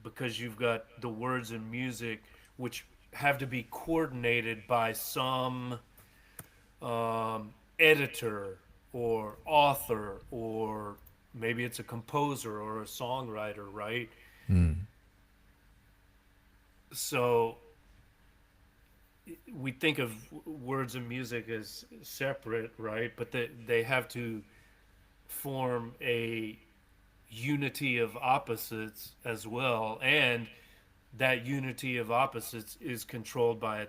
because you've got the words and music, which have to be coordinated by some editor or author, or maybe it's a composer or a songwriter, right? So we think of words and music as separate, right? But they have to form a unity of opposites as well, and that unity of opposites is controlled by a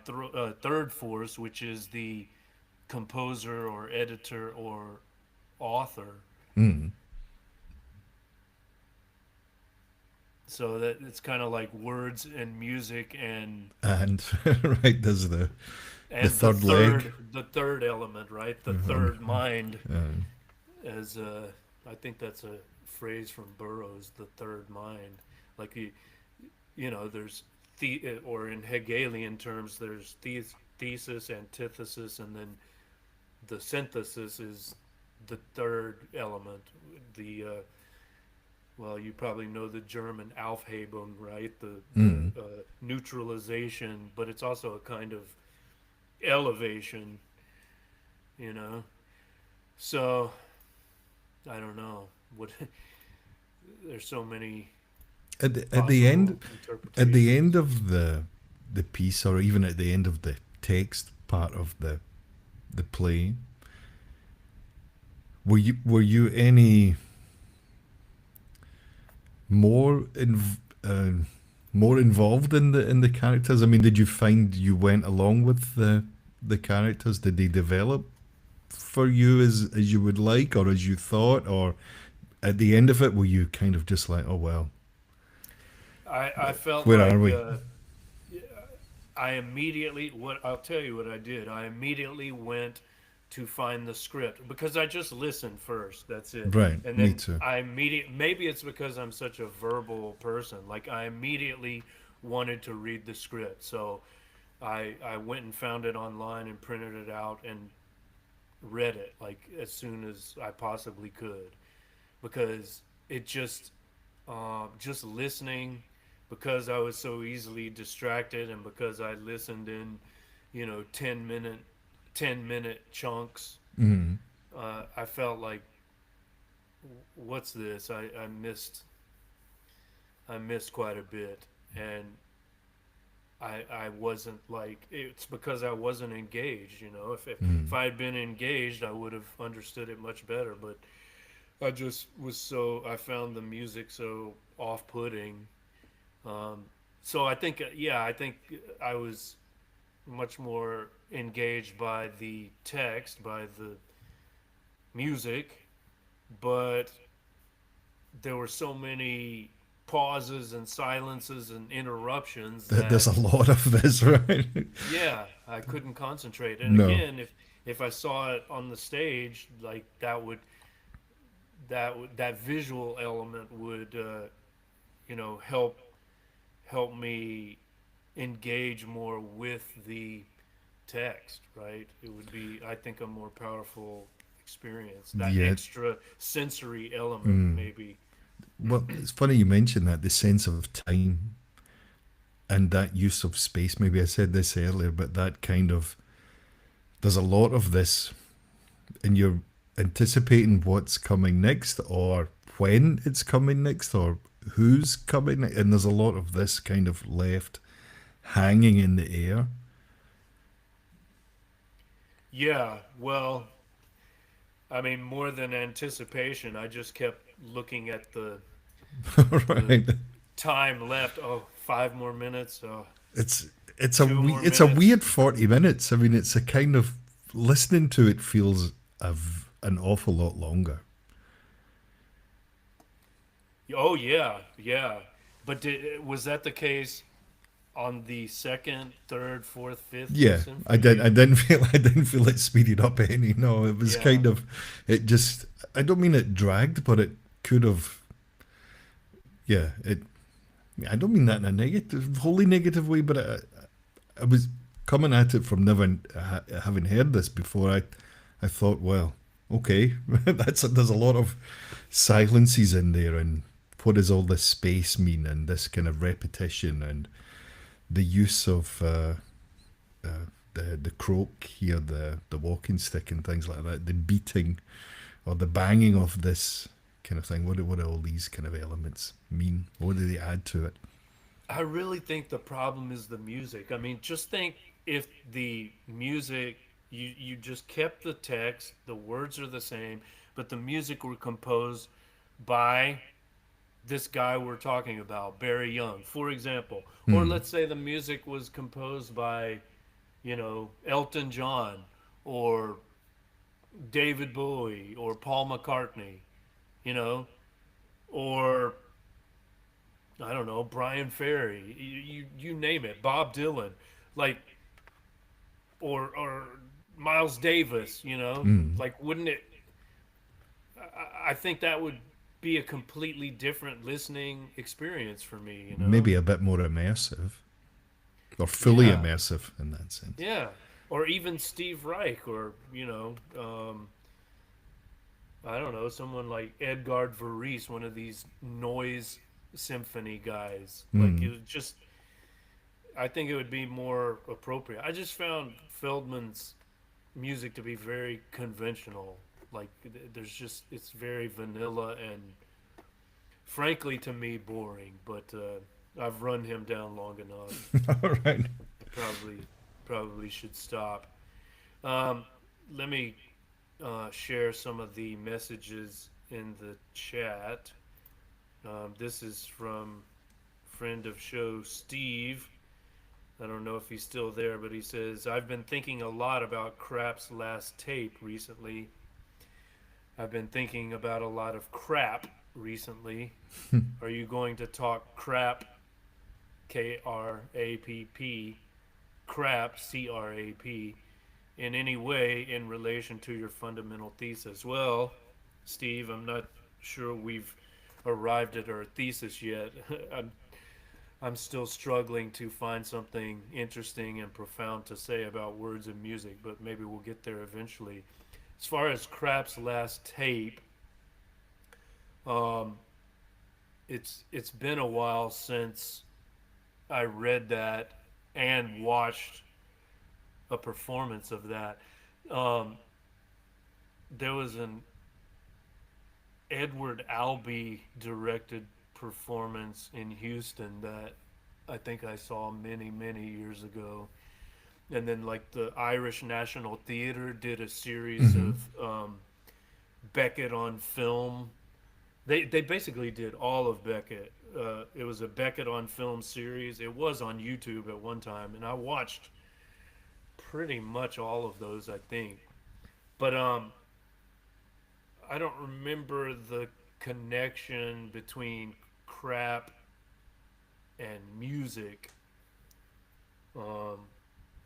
third force, which is the composer or editor or author. Mm. So that it's kind of like words and music And right, there's the and the third leg. third element, right? The Um, third mind, uh, as I think that's a phrase from Burroughs, the third mind. Like there's or in Hegelian terms, there's thesis, antithesis, and then the synthesis is the third element. The well, you probably know the German Aufhebung, right? mm. The neutralization, but it's also a kind of elevation, you know. So I don't know what. There's so many At the possible end, at the end interpretations. of the piece, or even at the end of the text part of the play, were you any more uh, more involved in the characters? I mean, did you find you went along with the characters? Did they develop for you as you would like, or as you thought, or at the end of it, were you kind of just like, oh well, I felt where are like we? I immediately what I'll tell you what I did. I immediately went to find the script because I just listened first. That's it. Right, And me then too. I immediately maybe it's because I'm such a verbal person. Like I immediately wanted to read the script. So I went and found it online and printed it out and read it like as soon as I possibly could because it just listening because I was so easily distracted and because I listened in 10-minute chunks. Mm. I felt like what's this? I missed quite a bit, and I wasn't like it's because I wasn't engaged. If Mm. I had been engaged, I would have understood it much better. But I just was so I found the music so off-putting. So I think I think I was much more engaged by the text, by the music, but there were so many pauses and silences and interruptions There's that a lot of this, right? yeah, I couldn't concentrate. And No. again, if I saw it on the stage, like that visual element would help me engage more with the text, right? It would be, I think, a more powerful experience. That Yeah. extra sensory element, Mm. maybe. Well, it's funny you mentioned that, the sense of time and that use of space. Maybe I said this earlier, but that kind of, there's a lot of this, and you're anticipating what's coming next, or when it's coming next, or who's coming next. And there's a lot of this kind of left hanging in the air. Yeah, well, I mean, more than anticipation, I just kept looking at the Right. time left. Oh, 5 more minutes. Oh, It's two more it's a minutes. weird 40 minutes. I mean, it's a kind of, listening to it feels an awful lot longer. Oh yeah, yeah. But was that the case on the second, third, fourth, fifth Yeah, listen for you? I didn't feel it speeded up any. No, it was Yeah. kind of, it just, I don't mean it dragged, but it could have, yeah, it, I don't mean that in a negative, wholly negative way, but I was coming at it from never having heard this before. I thought, well, okay, there's a lot of silences in there, and what does all this space mean, and this kind of repetition, and the use of the croak here, the walking stick, and things like that, the beating or the banging of this kind of thing. What do all these kind of elements mean? What do they add to it? I really think the problem is the music. I mean, just think if the music you just kept the text, the words are the same, but the music were composed by this guy we're talking about, Barry Young, for example. Or Hmm. let's say the music was composed by, Elton John or David Bowie or Paul McCartney, you know, or I don't know, Brian Ferry, you name it, Bob Dylan, like or Miles Davis, Hmm. like wouldn't it? I think that would be a completely different listening experience for me. Maybe a bit more immersive, or fully Yeah, immersive in that sense. yeah, or even Steve Reich, or I don't know, someone like Edgard Varese, one of these noise symphony guys. Like Hmm. it was just, I think it would be more appropriate. I just found Feldman's music to be very conventional. Like there's just it's very vanilla and frankly to me boring. But I've run him down long enough. All right. Probably should stop. Um, Let me share some of the messages in the chat. This is from friend of show Steve. I don't know if he's still there, but he says, I've been thinking a lot about Crap's last tape recently. I've been thinking about a lot of crap recently. Are you going to talk crap, Krapp, crap, CRAP, in any way in relation to your fundamental thesis? Well, Steve, I'm not sure we've arrived at our thesis yet. I'm still struggling to find something interesting and profound to say about words and music, but maybe we'll get there eventually. As far as Crap's last tape, um, it's been a while since I read that and watched a performance of that. Um, there was an Edward Albee directed performance in Houston that I think I saw many years ago. And then like the Irish National Theater did a series Hmm. of Beckett on film. They basically did all of Beckett. It was a Beckett on film series. It was on YouTube at one time, and I watched pretty much all of those, I think. But I don't remember the connection between crap and music. Um,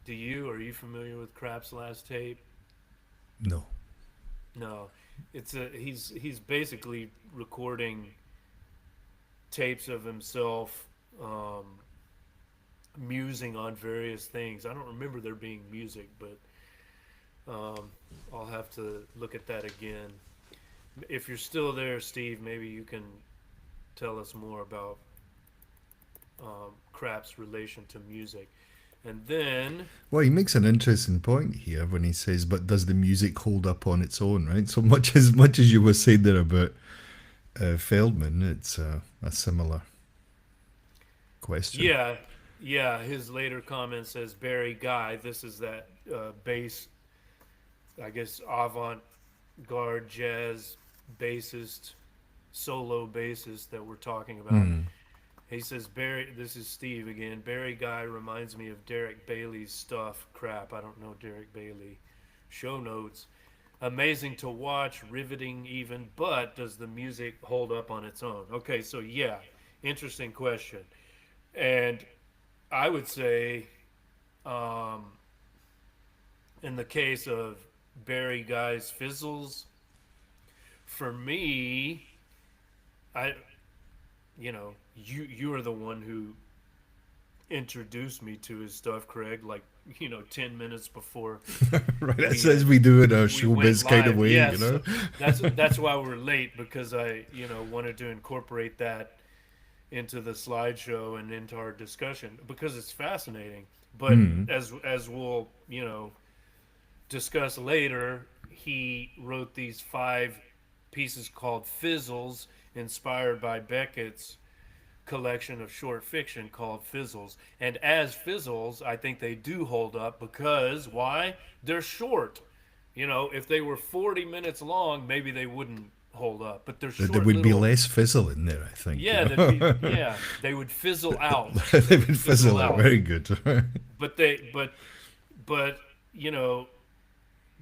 do you? Are you familiar with Crap's last tape? No. No, it's a he's basically recording tapes of himself musing on various things. I don't remember there being music, but I'll have to look at that again. If you're still there, Steve, maybe you can tell us more about Crap's relation to music. And then, Well, he makes an interesting point here when he says, "But does the music hold up on its own?" Right. So much as you were saying there about Feldman, it's a similar question. yeah, yeah, his later comment says Barry Guy. This is that bass, I guess, avant-garde jazz bassist, solo bassist that we're talking about. Hmm. He says Barry. This is Steve again. Barry Guy reminds me of Derek Bailey's stuff. Crap, I don't know Derek Bailey. Show notes. Amazing to watch, riveting even. But does the music hold up on its own? Okay, so yeah, interesting question. And I would say, um, in the case of Barry Guy's fizzles, for me, I, you are the one who introduced me to his stuff, Craig. Like 10 minutes before Right. That's we uh, as we do in a we went showbiz kind of live. way, you Yes, know. that's why we're late because I wanted to incorporate that into the slideshow and into our discussion because it's fascinating. But Hmm. as we'll discuss later, he wrote these 5 pieces called Fizzles, inspired by Beckett's collection of short fiction called Fizzles. And as Fizzles, I think they do hold up because why? They're short. You know, if they were 40 minutes long, maybe they wouldn't hold up. But they're There short would be little. less fizzle in there, I think. You Yeah, they'd be. know, Yeah, they would fizzle out. they They would would fizzle fizzle out. out. Very good. But but you know,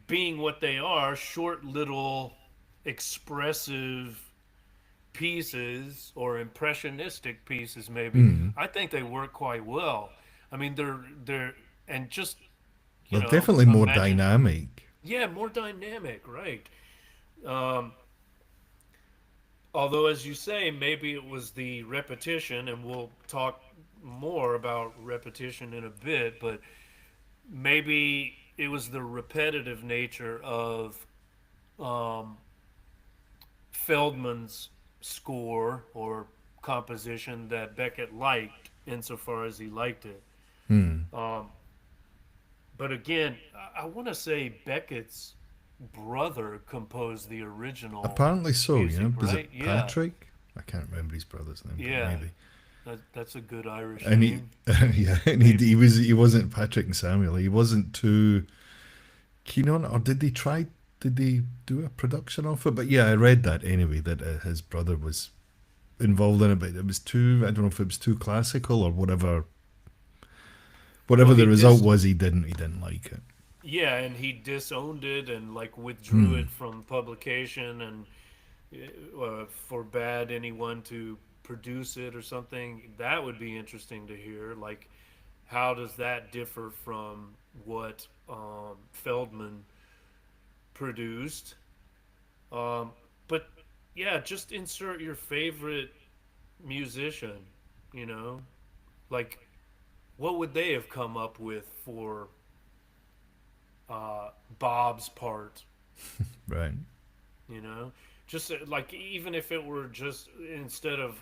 being what they are, short little expressive pieces or impressionistic pieces maybe, Mm. I think they work quite well. I mean they're and just, you Well, know, definitely more imagine, dynamic. yeah, more dynamic, right? um Although, as you say, maybe it was the repetition, and we'll talk more about repetition in a bit, but maybe it was the repetitive nature of um, Feldman's score or composition that Beckett liked, insofar as he liked it. Hmm. Um, but again, I want to say Beckett's brother composed the original Apparently so. You music, know, was right? it Yeah, Patrick? I can't remember his brother's name, but yeah. maybe. That's a good Irish And he, name. yeah, and Maybe. he wasn't Patrick and Samuel. He wasn't too keen on it, or did they try? Did they do a production of it? But yeah, I read that anyway, that his brother was involved in it, but it was too. I don't know if it was too classical or whatever. Well, Whatever the result was, he didn't like it. yeah, and he disowned it and like withdrew Hmm. it from publication and forbade anyone to produce it or something. That would be interesting to hear. Like, how does that differ from what Feldman produced? Um, but yeah, just insert your favorite musician, you know? Like, what would they have come up with for Bob's part, Right. you know? Just like, even if it were just instead of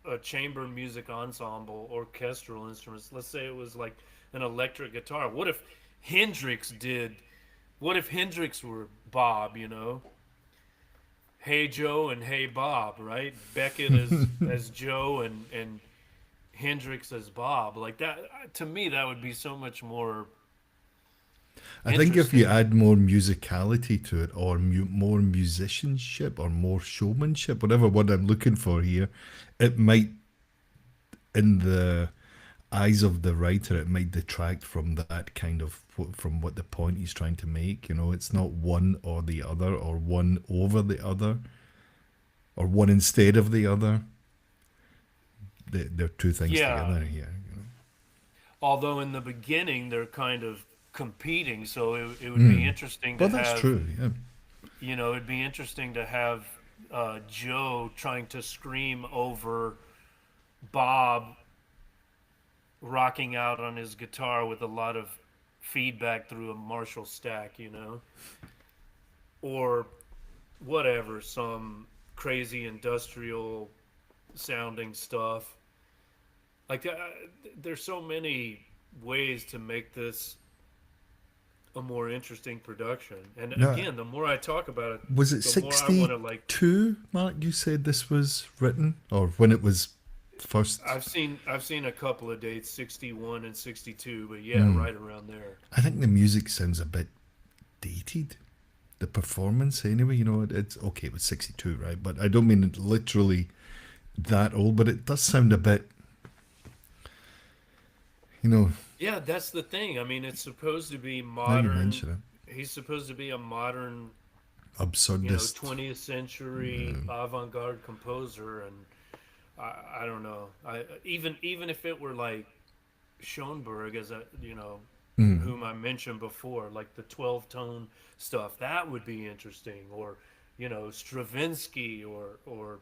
a chamber music ensemble, orchestral instruments, let's say it was like an electric guitar. What if Hendrix did? What if Hendrix were Bob, you know? Hey Joe and Hey Bob, right? Beckett as Joe and Hendrix as Bob. Like that, to me, that would be so much more I think if you interesting. add more musicality to it, or more musicianship, or more showmanship, whatever word I'm looking for here, it might, in the eyes of the writer, it might detract from that kind of from what the point he's trying to make. You know, it's not one or the other, or one over the other, or one instead of the other. They're two things Yeah, together here. although in the beginning they're kind of competing, so it would be Mm. interesting Well, to that's have, true. Yeah. you know, it'd be interesting to have Joe trying to scream over Bob rocking out on his guitar with a lot of feedback through a Marshall stack, you know, or whatever, some crazy industrial sounding stuff. Like, there's so many ways to make this a more interesting production. And No, again, the more I talk about it, was it the more I want to like. 62, Mark? You said this was written, or when it was first. I've seen a couple of dates, 61 and 62, but yeah, Hmm. right around there. I think the music sounds a bit dated. The performance, anyway, you know, it's okay. It was 62, right? But I don't mean it literally that old, but it does sound a bit, you know. Yeah, that's the thing. I mean, it's supposed to be Now you modern. mention He's supposed to be a modern, it, you know, absurdist. 20th century avant-garde composer, and I don't know. Even if it were like Schoenberg, as a, you know, Mm. whom I mentioned before, like the 12 tone stuff, that would be interesting. Or, you know, Stravinsky, or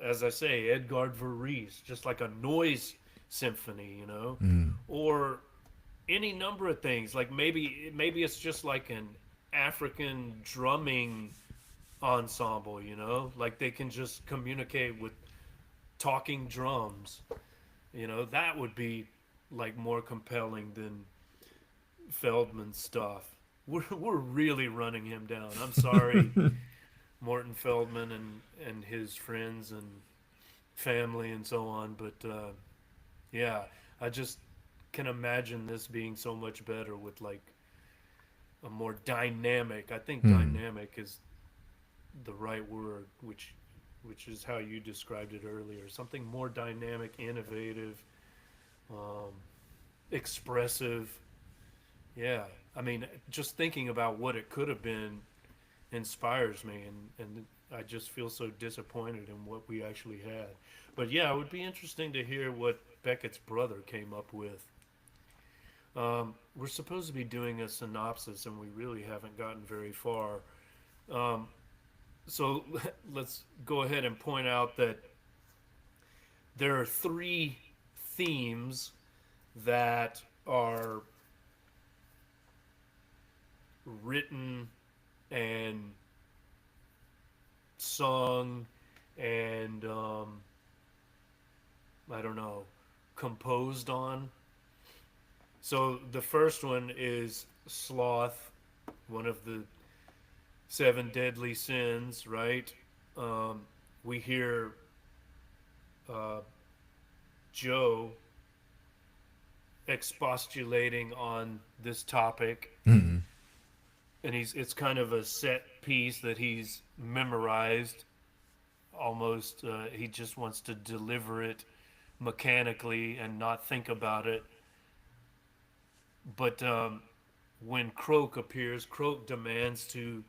as I say, Edgard Varese, just like a noise symphony, you know, Mm. or any number of things. Like maybe it's just like an African drumming ensemble, you know, like they can just communicate with talking drums. You know, that would be like more compelling than Feldman's stuff. We're really running him down. I'm sorry, Morton Feldman and his friends and family and so on. But yeah, I just can imagine this being so much better with like a more dynamic. I think Hmm. dynamic is the right word, which is how you described it earlier. Something more dynamic, innovative, um, expressive. Yeah, I mean, just thinking about what it could have been inspires me, and I just feel so disappointed in what we actually had. But yeah, it would be interesting to hear what Beckett's brother came up with. We're supposed to be doing a synopsis, and we really haven't gotten very far. Um, so let's go ahead and point out that there are three themes that are written and sung and I don't know, composed on. So the first one is sloth, one of the seven deadly sins, right? Um, we hear uh, Joe expostulating on this topic, Hmm. and it's kind of a set piece that he's memorized. Almost, he just wants to deliver it mechanically and not think about it. But when Croak appears, Croak demands to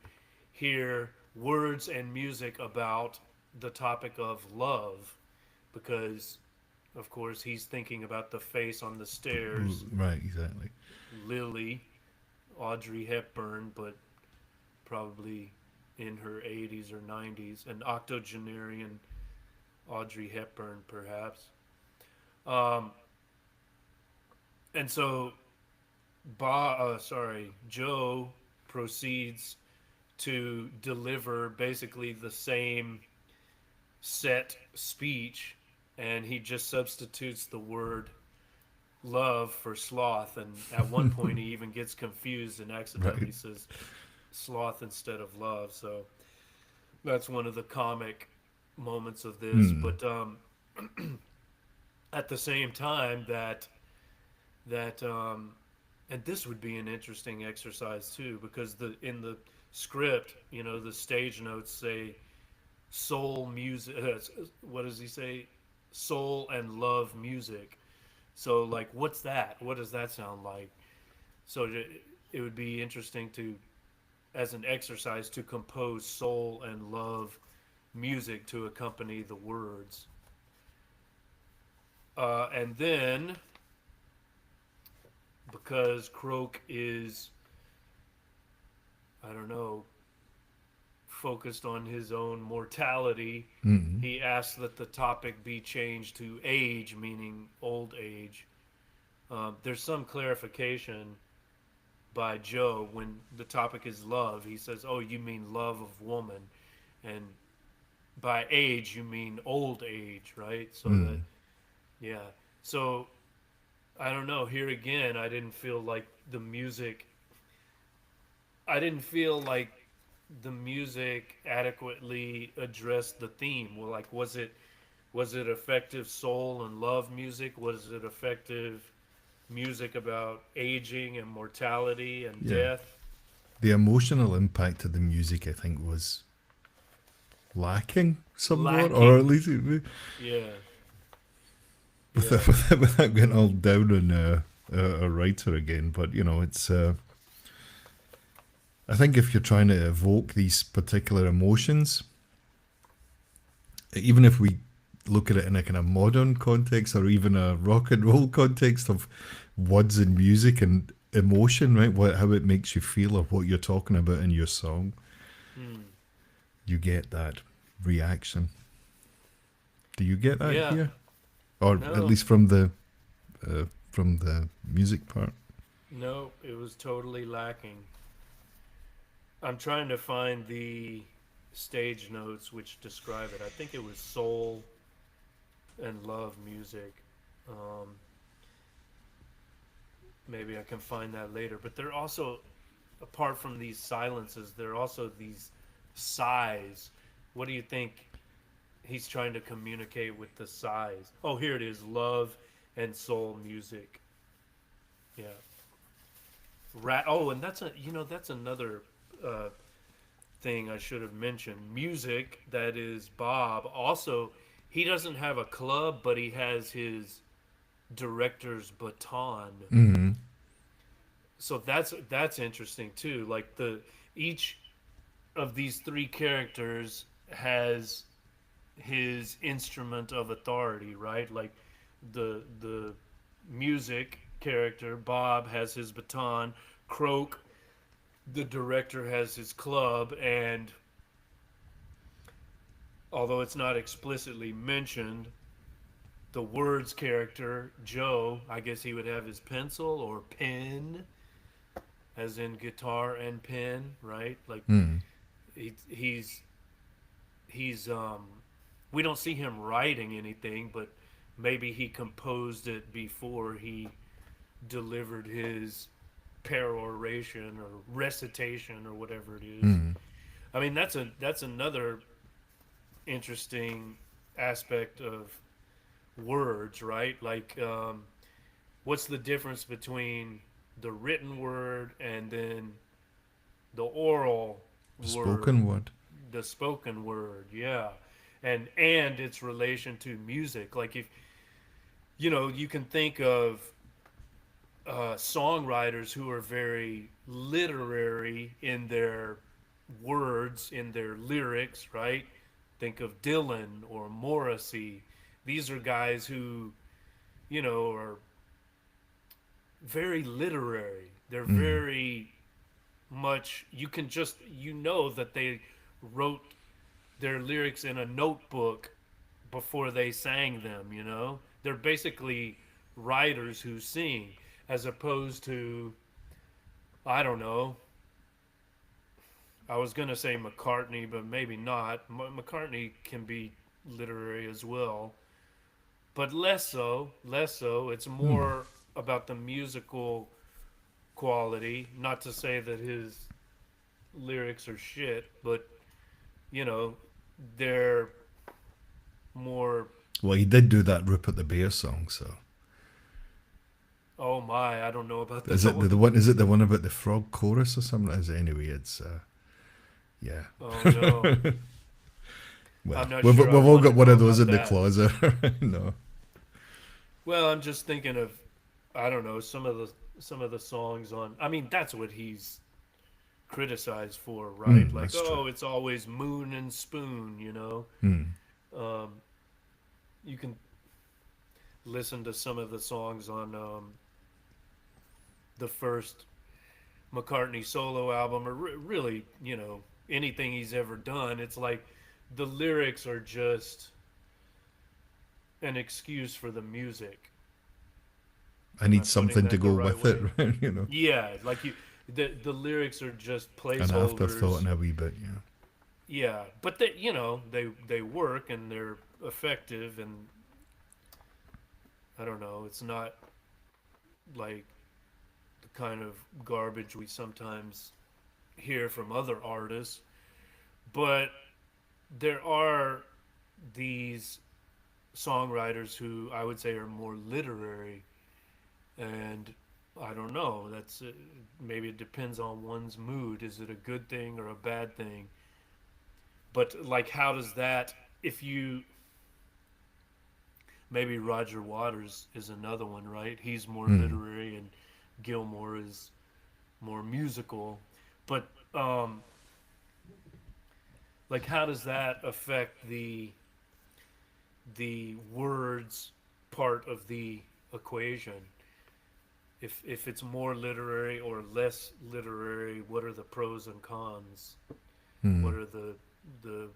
hear words and music about the topic of love because, of course, he's thinking about the face on the stairs, Right, exactly. Lily, Audrey Hepburn, but probably in her 80s or 90s, an octogenarian Audrey Hepburn, perhaps. Um, and so, Joe proceeds to deliver basically the same set speech, and he just substitutes the word love for sloth. And at one point, he even gets confused and Right. accidentally says sloth instead of love. So that's one of the comic moments of this. Hmm. But at the same time, that and this would be an interesting exercise too, because the in the script, you know, the stage notes say soul music. What does he say? Soul and love music. So, like, what's that? What does that sound like? So, it would be interesting to, as an exercise, to compose soul and love music to accompany the words. And then, because Croak is, I don't know, focused on his own mortality, Hmm. he asks that the topic be changed to age, meaning old age. There's some clarification by Joe when the topic is love. He says, "Oh, you mean love of woman," and by age you mean old age, right? So that, Hmm. yeah. So I don't know. Here again, I didn't feel like the music. I didn't feel like the music adequately addressed the theme. Well, like, was it effective soul and love music? Was it effective music about aging and mortality and Yeah. death? The emotional impact of the music, I think, was lacking somewhat, or at Lacking. least Yeah, yeah, without getting all down on a writer again. But you know, it's. I think if you're trying to evoke these particular emotions, even if we look at it in a kind of modern context or even a rock and roll context of words and music and emotion, right? How it makes you feel or what you're talking about in your song, hmm. you get that reaction. Do you get that Yeah. here, or at No, least from the music part? no, it was totally lacking. I'm trying to find the stage notes which describe it. I think it was soul and love music. Um, Maybe I can find that later. But there are also, apart from these silences, there are also these sighs. What do you think he's trying to communicate with the size. Oh, here it is, love and soul music. Yeah. Oh, and that's a that's another uh, thing I should have mentioned. Music, that is Bob. Also, he doesn't have a club, but he has his director's baton. Mm-hmm. So that's interesting too. Like the each of these three characters has his instrument of authority, right? Like the music character Bob has his baton, Croak, the director, has his club, and although it's not explicitly mentioned, the words character Joe, I guess he would have his pencil or pen, as in guitar and pen, right? Like Mm. he's he's we don't see him writing anything, but maybe he composed it before he delivered his peroration or recitation or whatever it is. Mm. I mean, that's another interesting aspect of words, right? Like, what's the difference between the written word and then the oral word, Spoken word. the spoken word? Yeah, and its relation to music. Like, if you can think of songwriters who are very literary in their words, in their lyrics, right? Think of Dylan or Morrissey. These are guys who, are very literary. They're Mm. very much, you can just, that they wrote their lyrics in a notebook before they sang them. They're basically writers who sing, as opposed to, I don't know, I was going to say McCartney, but maybe not. McCartney can be literary as well, but less so. Less so. It's Mm. more about the musical quality. Not to say that his lyrics are shit, but you know, they're more. Well, he did do that Rupert the Bear song, so Oh my, I don't know about is that it the one. one? Is it the one about the frog chorus or something? Is it? Anyway, it's yeah. Oh no, Well, I'm not we've sure I all want to got one know of those about in the that. closet. No. Well, I'm just thinking of, I don't know, some of the songs on. I mean, that's what he's criticized for, right? Like, That's true. oh, it's always moon and spoon. Mm. Um, you can listen to some of the songs on the first McCartney solo album, or really, anything he's ever done. It's like the lyrics are just an excuse for the music. I Am need I putting something to that the go right with it, way? right? Yeah, like the lyrics are just An afterthought placeholders. and a wee bit, yeah. Yeah, but they work and they're effective, and I don't know. It's not like the kind of garbage we sometimes hear from other artists, but there are these songwriters who I would say are more literary, and I don't know. That's maybe it depends on one's mood. Is it a good thing or a bad thing? But like, how does that? If you maybe Roger Waters is another one, right? He's more Mm. literary, and Gilmore is more musical. But um, like, how does that affect the words part of the equation? If it's more literary or less literary, what are the pros and cons? What Mm. are the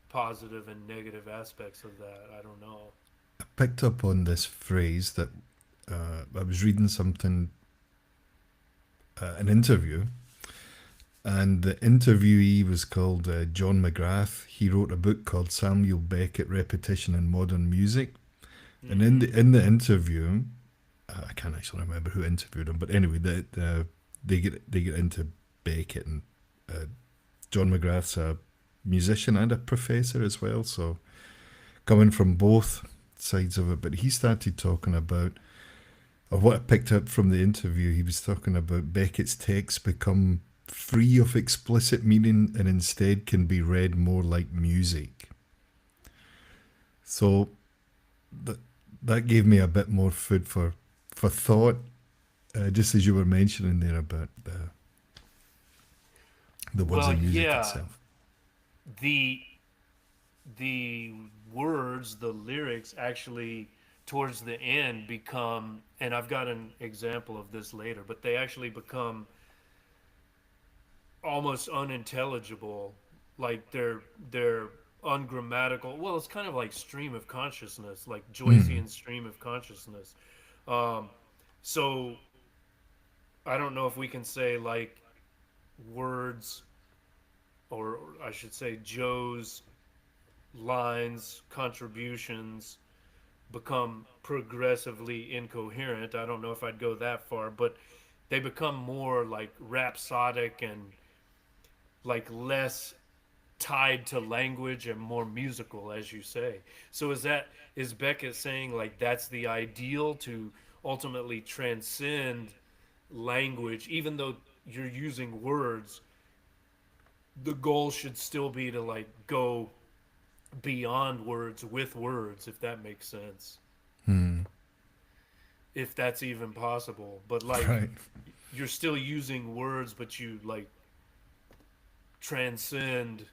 positive and negative aspects of that? I don't know. I picked up on this phrase that I was reading something, an interview, and the interviewee was called John McGrath. He wrote a book called Samuel Beckett: Repetition in Modern Music, and in Mm-hmm. the interview, I can't actually remember who interviewed him, but anyway, they get into Beckett, and uh, John McGrath's a musician and a professor as well, so coming from both sides of it. But he started talking about, or what I picked up from the interview, he was talking about Beckett's texts become free of explicit meaning and instead can be read more like music. So that that gave me a bit more food for thought, just as you were mentioning there about the words Well, and music yeah, itself. the the words, the lyrics actually towards the end become, and I've got an example of this later, but they actually become almost unintelligible, like they're ungrammatical. Well, it's kind of like stream of consciousness, like Mm, Joycean stream of consciousness. Um, so I don't know if we can say like words, or I should say Joe's lines, contributions become progressively incoherent. I don't know if I'd go that far, but they become more like rhapsodic and like less tied to language and more musical, as you say. So is Beckett saying like that's the ideal, to ultimately transcend language, even though you're using words, the goal should still be to like go beyond words with words, if that makes sense, mm, if that's even possible. But like right. you're still using words, but you like transcend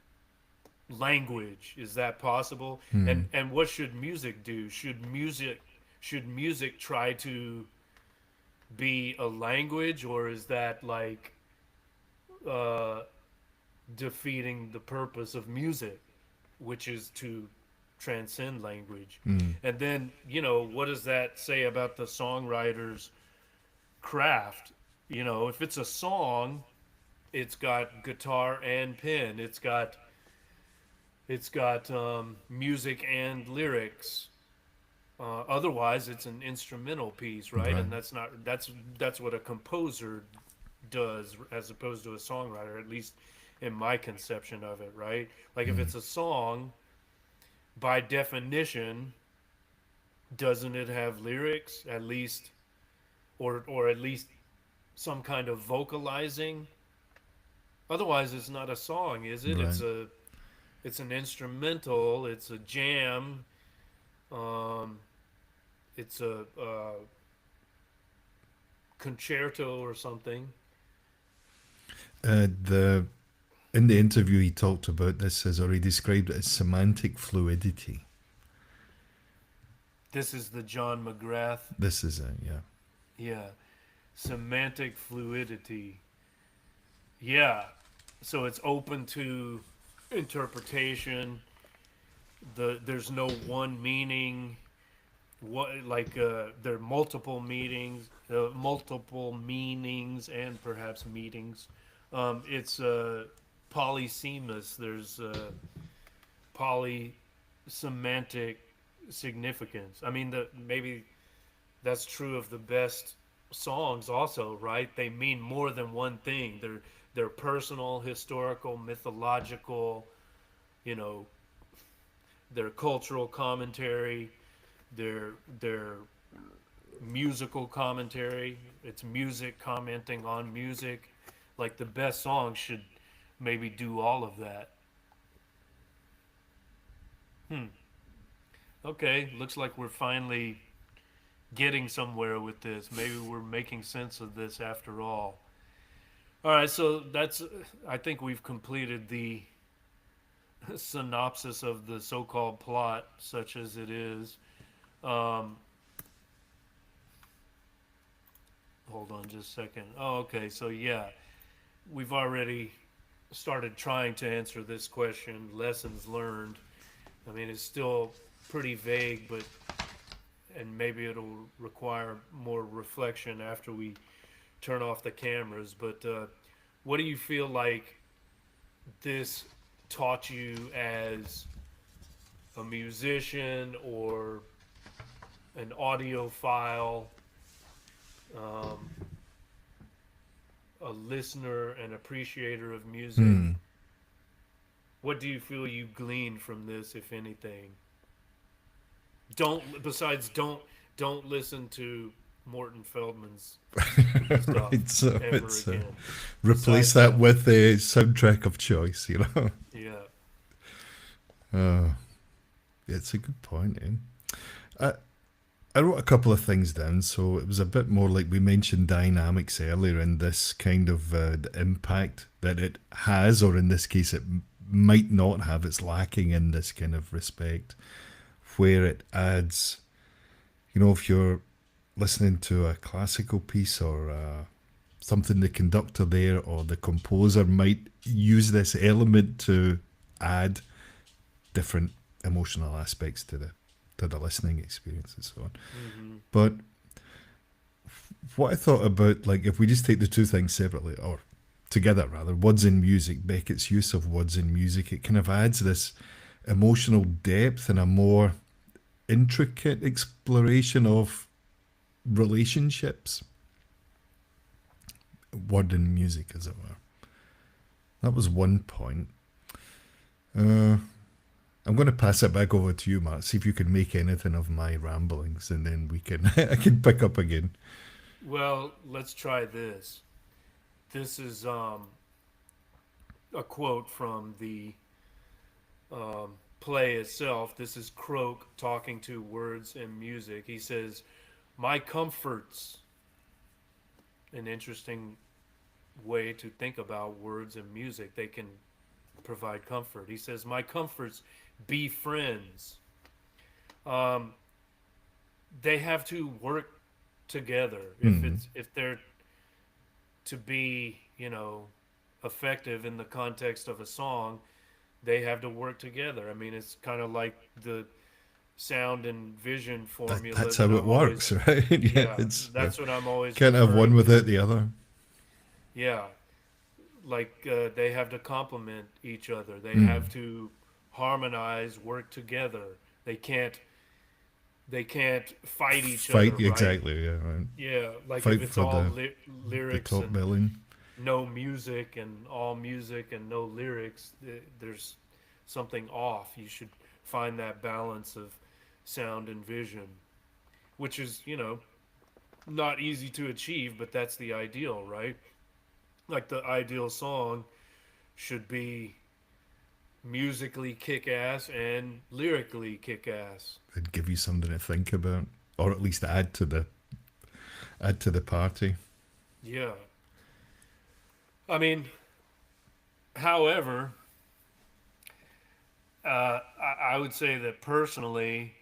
language. Is that possible? Mm, And what should music do? Should music try to be a language, or is that like uh, defeating the purpose of music, which is to transcend language? mm, And then, what does that say about the songwriter's craft? If it's a song, it's got guitar and pen. It's got music and lyrics. Otherwise, it's an instrumental piece, right? right. And that's what a composer does, as opposed to a songwriter. At least in my conception of it, right? Like if Mm, it's a song, by definition, doesn't it have lyrics at least, or at least some kind of vocalizing? Otherwise, it's not a song, is it? right. It's an instrumental. It's a jam. Um, it's a concerto or something. The In the interview, he talked about this as, or he described it as semantic fluidity. This is the John McGrath. This is it, yeah. Yeah, semantic fluidity. Yeah, so it's open to interpretation. There's no one meaning. There are multiple meanings, and perhaps meetings. It's polysemous. There's polysemantic significance. I mean, maybe that's true of the best songs also, right? They mean more than one thing. They're personal, historical, mythological, you know, their cultural commentary, their musical commentary. It's music commenting on music. Like the best songs should maybe do all of that. Hmm. Okay, looks like we're finally getting somewhere with this. Maybe we're making sense of this after all. All right, so I think we've completed the synopsis of the so called plot, such as it is. Um, Hold on just a second. Oh, okay, so yeah, we've already started trying to answer this question, lessons learned. I mean, it's still pretty vague, but and maybe it'll require more reflection after we turn off the cameras. But what do you feel like this taught you as a musician or an audiophile, um, a listener and appreciator of music? Hmm. what do you feel you glean from this, if anything? Don't listen to Morton Feldman's stuff Right, so ever it's again. replace Besides that that, with a soundtrack of choice, you know. yeah. uh, yeah, it's a good point, eh? I, I wrote a couple of things down, so it was a bit more like we mentioned dynamics earlier, and this kind of the impact that it has, or in this case, it might not have. It's lacking in this kind of respect, where it adds, you know, if you're listening to a classical piece or something, the conductor there or the composer might use this element to add different emotional aspects to the listening experience and so on. Hmm. But what I thought about, like, if we just take the two things separately or together rather, words in music, Beckett's use of words in music, it kind of adds this emotional depth and a more intricate exploration of relationships, word in music, as it were. That was one point. Uh, I'm going to pass it back over to you, Matt. See if you can make anything of my ramblings, and then we can I can pick up again. Well, let's try this. This is a quote from the play itself. This is Croak talking to words and music. He says, "My comforts," an interesting way to think about words and music. They can provide comfort. He says, "My comforts be friends." Um, they have to work together Hmm. if they're to be, effective in the context of a song. They have to work together. I mean, it's kind of like the sound and vision formula That's that how it I'm always, works, right? Yeah, yeah, it's that's what I'm always can't have one referring to. without the other. Yeah, like they have to complement each other. They have Hmm. to harmonize, work together. They can't they can't fight each other, Fight right? exactly. Yeah, right. Yeah, like if Fight it's for all the lyrics top and billing. no music and all music and no lyrics, there's something off. You should find that balance of sound and vision, which is, not easy to achieve, but that's the ideal, right? Like the ideal song should be musically kick ass and lyrically kick ass. It'd give you something to think about, or at least add to the party. Yeah. I mean, however, I would say that personally,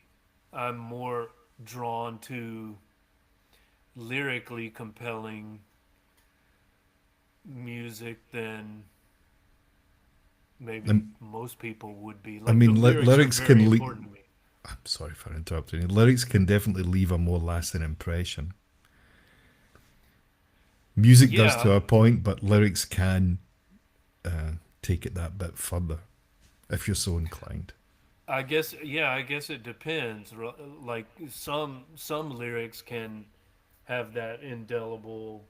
I'm more drawn to lyrically compelling music than maybe And most people would be. I Like the mean, lyrics are lyrics very can important to me. I'm sorry for interrupting you. Lyrics can definitely leave a more lasting impression. Music does Yeah, to a point, but lyrics can take it that bit further if you're so inclined. I guess it depends. Like some lyrics can have that indelible,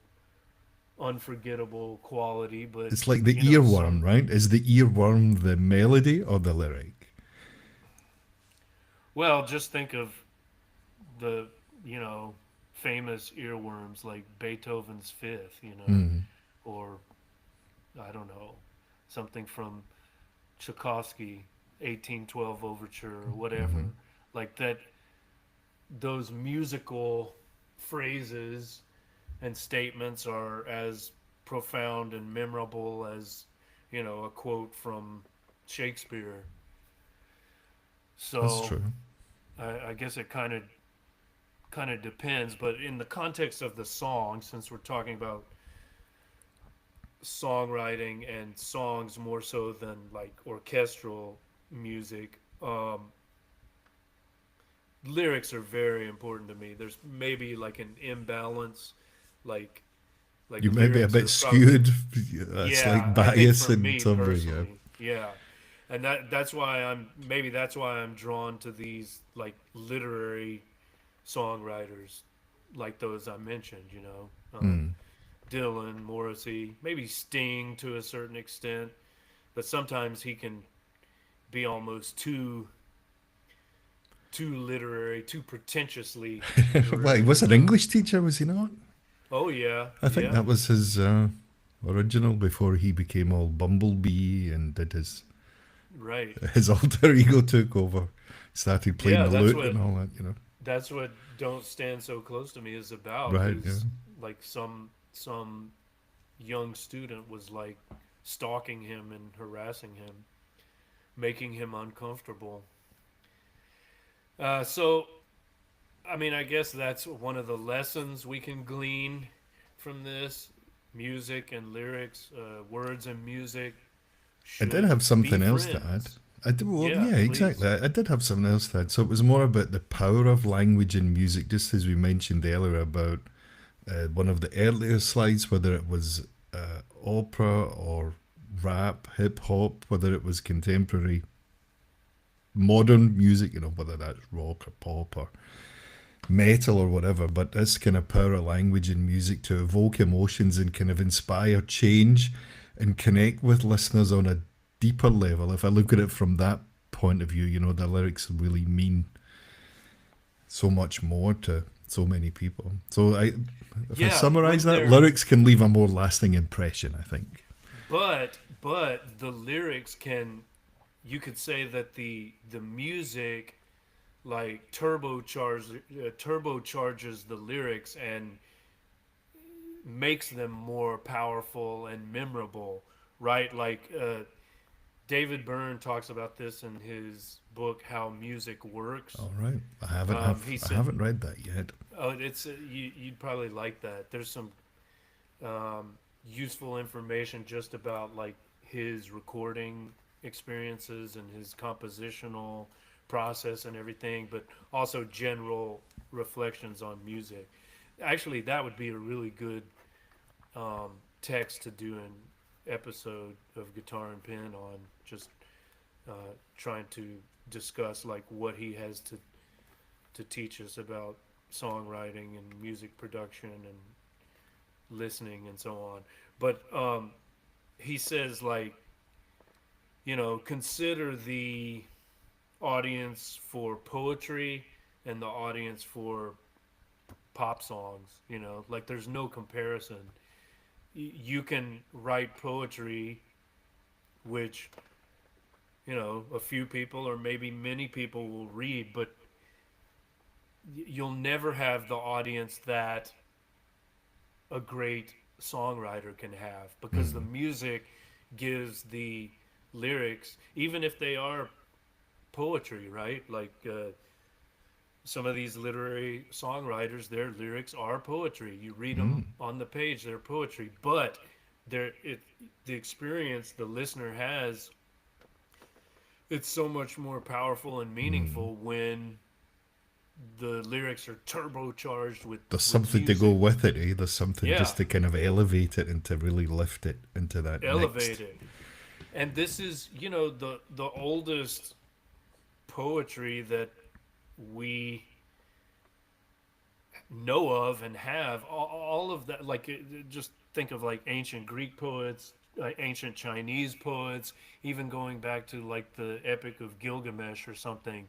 unforgettable quality, but It's like the some. earworm, right? Is the earworm the melody or the lyric? Well, just think of the you know famous earworms like Beethoven's Fifth, Mm, or I don't know, something from Tchaikovsky, 1812 Overture, or mm-hmm. whatever, like that. Those musical phrases and statements are as profound and memorable as a quote from Shakespeare. That's So true. I guess it kind of depends, but in the context of the song, since we're talking about songwriting and songs more so than like orchestral music, lyrics are very important to me. There's maybe like an imbalance, like You may be a lyrics bit are probably, skewed. That's yeah, like I think bias for in me some way. Yeah. personally, yeah. And that's why I'm drawn to these like literary songwriters like those I mentioned, Mm. Dylan, Morrissey, maybe Sting to a certain extent, but sometimes he can be almost too literary, too pretentiously Well, he literary, was you an know. English teacher, was he not? Oh yeah, I think yeah, that was his original before he became all Bumblebee and did right. his alter ego took over, started playing Yeah, the lute and all that, you know. that's what Don't Stand So Close to Me is about. Right, yeah. Is like some young student was like stalking him and harassing him, making him uncomfortable. So I mean, I guess that's one of the lessons we can glean from this. Music and lyrics, words and music I did should have be something else to add. friends. I did, well, Yeah, yeah, please. exactly. I did have something else to add. So it was more about the power of language in music, just as we mentioned earlier about one of the earlier slides, whether it was opera or rap, hip hop, whether it was contemporary, modern music, you know, whether that's rock or pop or metal or whatever, but this kind of power of language in music to evoke emotions and kind of inspire change and connect with listeners on a deeper level. If I look at it from that point of view, you know, the lyrics really mean so much more to so many people. So if I Yeah, summarize when that, they're lyrics can leave a more lasting impression, I think. but the lyrics can, you could say that the music like turbocharges the lyrics and makes them more powerful and memorable, right? Like David Byrne talks about this in his book How Music Works. All right. He I said, haven't read that yet. "Oh, it's you'd probably like that. There's some useful information just about like his recording experiences and his compositional process and everything, but also general reflections on music. Actually, that would be a really good text to do an episode of Guitar and Pen on, just trying to discuss like what he has to teach us about songwriting and music production and listening and so on. But he says like, you know, consider the audience for poetry and the audience for pop songs. You know, like there's no comparison. You can write poetry, which, you know, a few people or maybe many people will read, but you'll never have the audience that a great songwriter can have, because the Mm, music gives the lyrics, even if they are poetry, right? Like some of these literary songwriters, their lyrics are poetry. You read them mm, on the page, they're poetry, but the experience the listener has, it's so much more powerful and mm. meaningful when the lyrics are turbocharged There's with something to go music. with it, eh? There's something Yeah, just to kind of elevate it and to really lift it into that next. elevated. And this is, you know, the oldest poetry that we know of and have. All of that, like just think of like ancient Greek poets, ancient Chinese poets, even going back to like the Epic of Gilgamesh or something.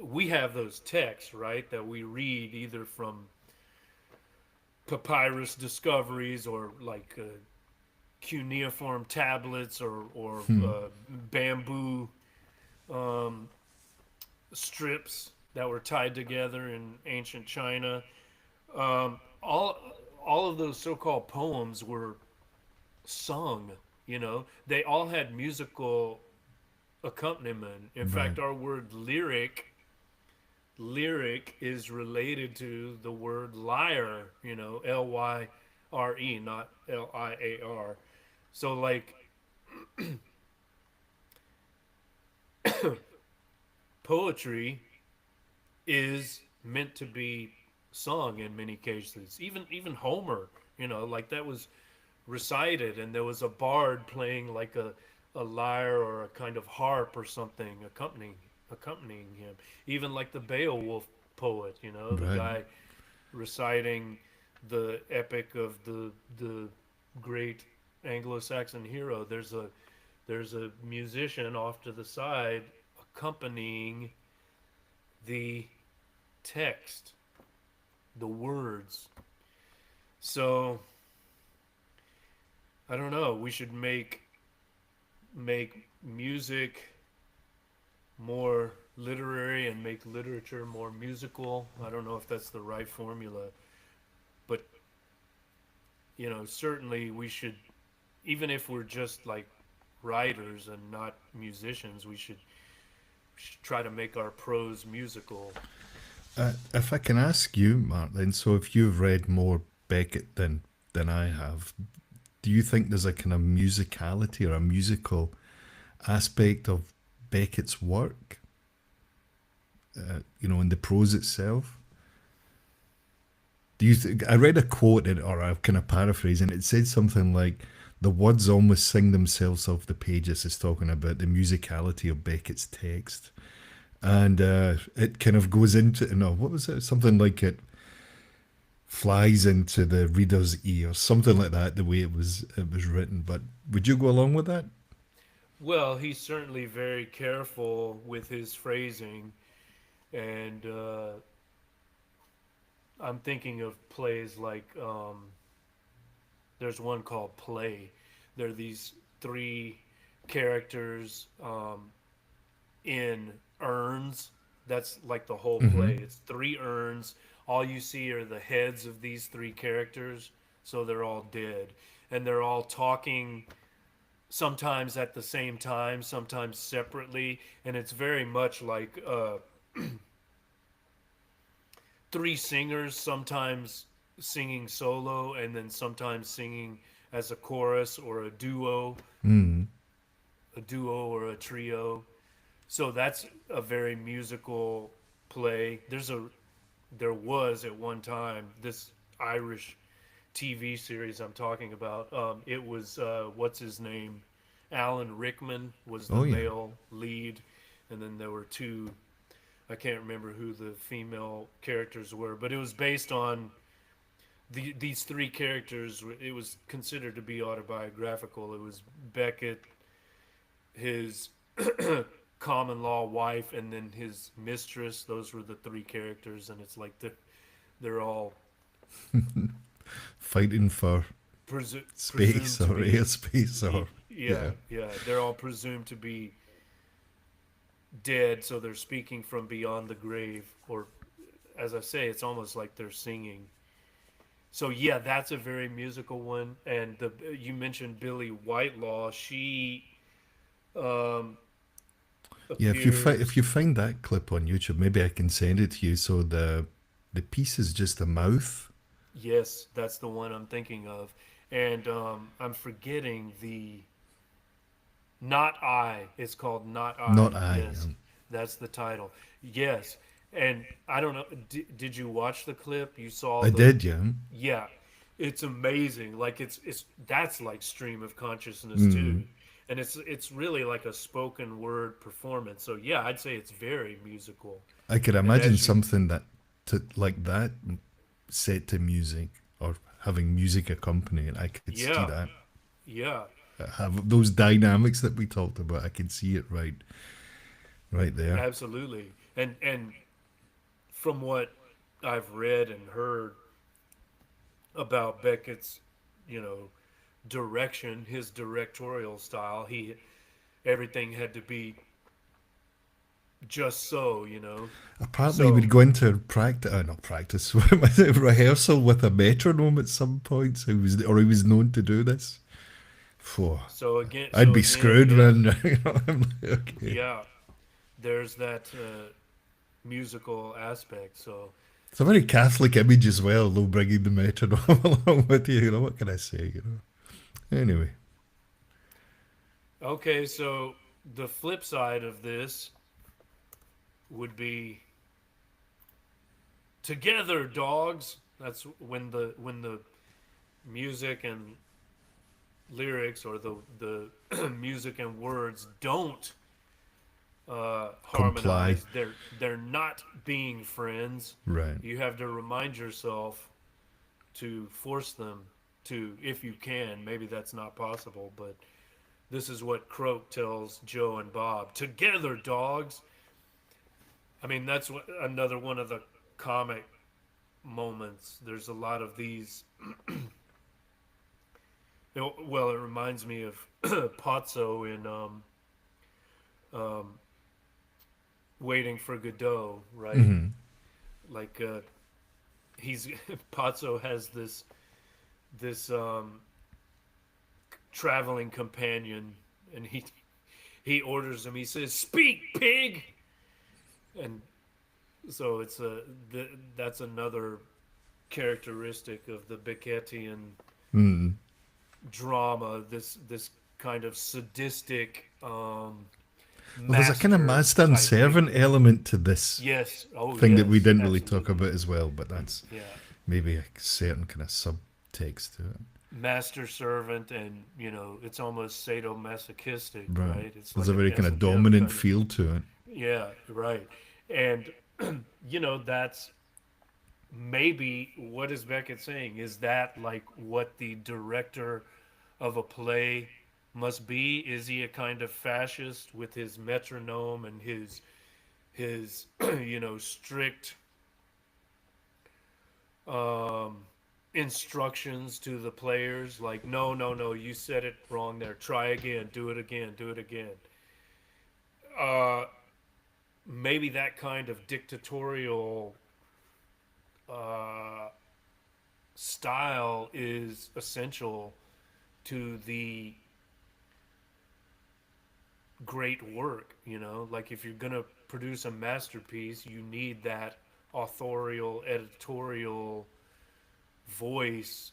We have those texts, right, that we read either from papyrus discoveries or like cuneiform tablets or Hmm. bamboo um, strips that were tied together in ancient China. Um, all of those so-called poems were sung. You know, they all had musical accompaniment. In Right. fact, our word lyric is related to the word lyre. You know, Lyre, not Liar. So like poetry is meant to be sung in many cases. Even Homer, you know, like that was recited, and there was a bard playing like a lyre or a kind of harp or something accompanying him. Even like the Beowulf poet, you know, the Right. guy reciting the epic of the great Anglo-Saxon hero. There's there's a musician off to the side accompanying the text, the words. So I don't know. We should make music more literary and make literature more musical. I don't know if that's the right formula, but certainly even if we're just like writers and not musicians, we should try to make our prose musical. If I can ask you, Mark, then, so if you've read more Beckett than I have, do you think there's a kind of musicality or a musical aspect of Beckett's work, in the prose itself? Do you think I read a quote or a kind of paraphrase, and it said something like, "The words almost sing themselves off the pages." It's talking about the musicality of Beckett's text, and it kind of goes into no, what was it? Something like it flies into the reader's ear, something like that. The way it was written. But would you go along with that? Well, he's certainly very careful with his phrasing, and I'm thinking of plays like there's one called Play. There are these three characters in urns. That's like the whole Mm-hmm. play. It's three urns. All you see are the heads of these three characters, so they're all dead. And they're all talking sometimes at the same time, sometimes separately. And it's very much like three singers, sometimes singing solo, and then sometimes singing as a chorus or Mm. a duo or a trio. So that's a very musical play. There was at one time this Irish TV series I'm talking about. It was what's his name, Alan Rickman was the Oh yeah. male lead, and then there were two. I can't remember who the female characters were, but it was based on these three characters. It was considered to be autobiographical. It was Beckett, his common law wife, and then his mistress. Those were the three characters, and it's like they're all Fighting for space presumed to or be, airspace or yeah, yeah. yeah, they're all presumed to be dead, so they're speaking from beyond the grave, or as I say, it's almost like they're singing. So yeah, that's a very musical one. And the you mentioned Billy Whitelaw. She um, Yeah, if appears. you find that clip on YouTube, maybe I can send it to you. So the piece is just a mouth, Yes, that's the one I'm thinking of, and I'm forgetting the Not I. It's called Not not I. I. Yes, that's the title. Yes, and I don't know. Did you watch the clip? You saw I the did, yeah. Yeah, it's amazing. Like it's that's like stream of consciousness too, Mm. and it's really like a spoken word performance. So yeah, I'd say it's very musical. I could And imagine as you something like that set to music or having music accompany it. I could see Yeah, that. yeah, Have those dynamics that we talked about. I can see it right there. absolutely. And from what I've read and heard about Beckett's, you know, direction, his directorial style, he everything had to be just so. Apparently, he So would go into practice, not practice, rehearsal with a metronome at some point. So he was known to do this. Phew. so again, I'd so be again, screwed, yeah, man. I'm like, okay. yeah. There's that musical aspect. So It's a very Catholic image as well, though, bringing the metronome along with you. What can I say? Anyway, okay, so the flip side of this would be together, dogs. That's when the music and lyrics or the music and words don't comply. harmonize. They're not being friends. Right. You have to remind yourself to force them to, if you can. Maybe that's not possible, but this is what Croak tells Joe and Bob: "Together, dogs." I mean, that's another one of the comic moments. There's a lot of these. Well, it reminds me of Pozzo in um, Waiting for Godot, right? Hmm. Like he's Pozzo has this traveling companion, and he orders him. He says, "Speak, pig," and so that's another characteristic of the Beckettian Mm. drama. This kind of sadistic Well, there's a kind of master master and type servant figure. element to this Yes. Oh, thing that we yes. didn't really talk Absolutely. about as well, but that's Yeah. maybe a certain kind of subtext to it. Master servant, and it's almost sadomasochistic, Right. right? It's There's like a an very kind of S&M dominant kind of. feel to it. Yeah. Right. And that's maybe what is Beckett saying? Is that like what the director of a play must be? Is he a kind of fascist with his metronome and his strict um, instructions to the players? Like, no, no, no, you said it wrong there. Try again. Do it again. Do it again. Uh, Maybe that kind of dictatorial uh, style is essential to the great work. Like if you're gonna produce a masterpiece, you need that authorial, editorial voice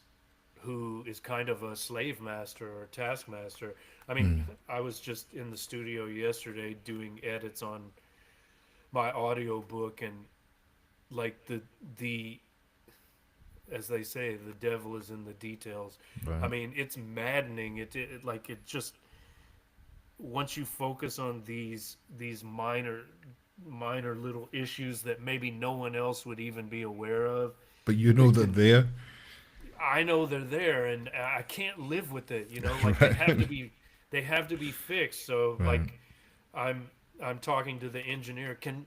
who is kind of a slave master or taskmaster. I mean, Mm. I was just in the studio yesterday doing edits on my audio book, and like the as they say, the devil is in the details. I Right. mean, it's maddening. It just, once you focus on these minor little issues that maybe no one else would even be aware of, But you know that that can there. I know they're there, and I can't live with it. Like Right. they have to be fixed. So Right. like I'm I'm talking to the engineer. Can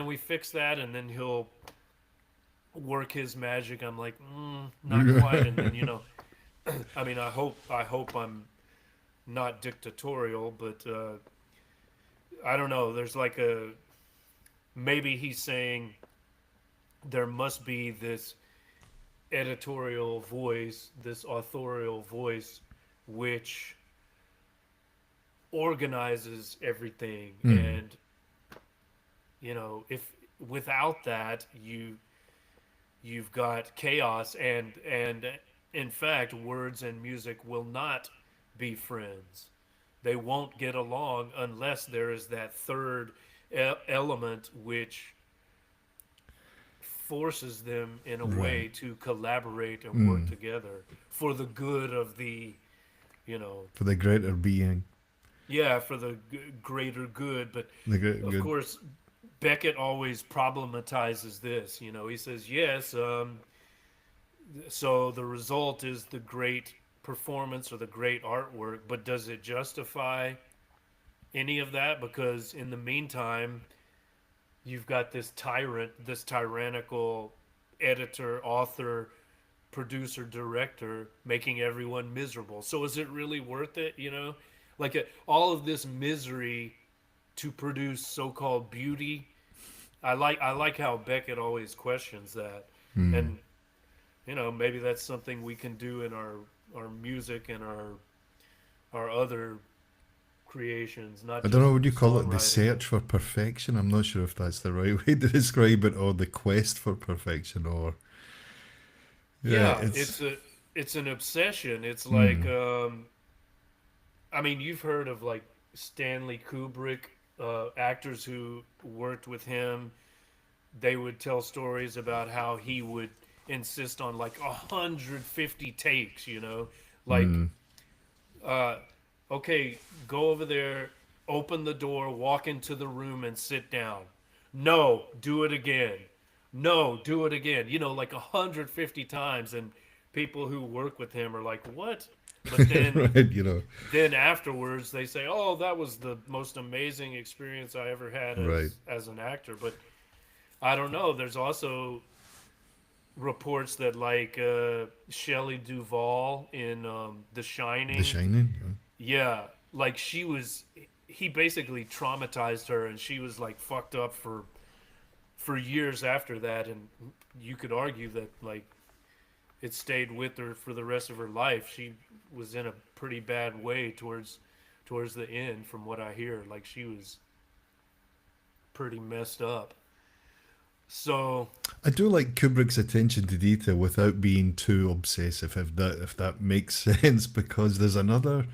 we fix that? And then he'll work his magic. I'm like, not quite. And then I mean, I hope I'm not dictatorial, but I don't know. There's like a maybe he's saying there must be this editorial voice, this authorial voice, which organizes everything. Mm. And if without that, you've got chaos, and in fact, words and music will not be friends. They won't get along unless there is that third element which forces them in a Right. way to collaborate and work Mm. together for the good of the you know For the greater being, yeah, for the greater good. But the great of good. course, Beckett always problematizes this. He says, yes, so the result is the great performance or the great artwork, but does it justify any of that? Because in the meantime, you've got this tyrant, this tyrannical editor, author, producer, director making everyone miserable. So is it really worth it? Like all of this misery to produce so-called beauty. I like how Beckett always questions that, Mm. and maybe that's something we can do in our music and our other creations, not I don't know, just would you call it the songwriting. search for perfection? I'm not sure if that's the right way to describe it, or the quest for perfection, or. Yeah, Yeah, it's. it's an obsession. It's like Mm. I mean, you've heard of like Stanley Kubrick, actors who worked with him. They would tell stories about how he would insist on like 150 takes. Like, Mm. uh, okay, go over there, open the door, walk into the room, and sit down. No, do it again. No, do it again. Like 150 times, and people who work with him are like, what? But then Right, you know, then afterwards they say, oh, that was the most amazing experience I ever had right. as an actor. But I don't know. There's also reports that like Shelley Duvall in The The Shining, Shining. Yeah. yeah, like she was, he basically traumatized her, and she was like fucked up for years after that, and you could argue that like it stayed with her for the rest of her life. She was in a pretty bad way towards the end, from what I hear. Like she was pretty messed up. So I do like Kubrick's attention to detail without being too obsessive, if that makes sense. Because there's another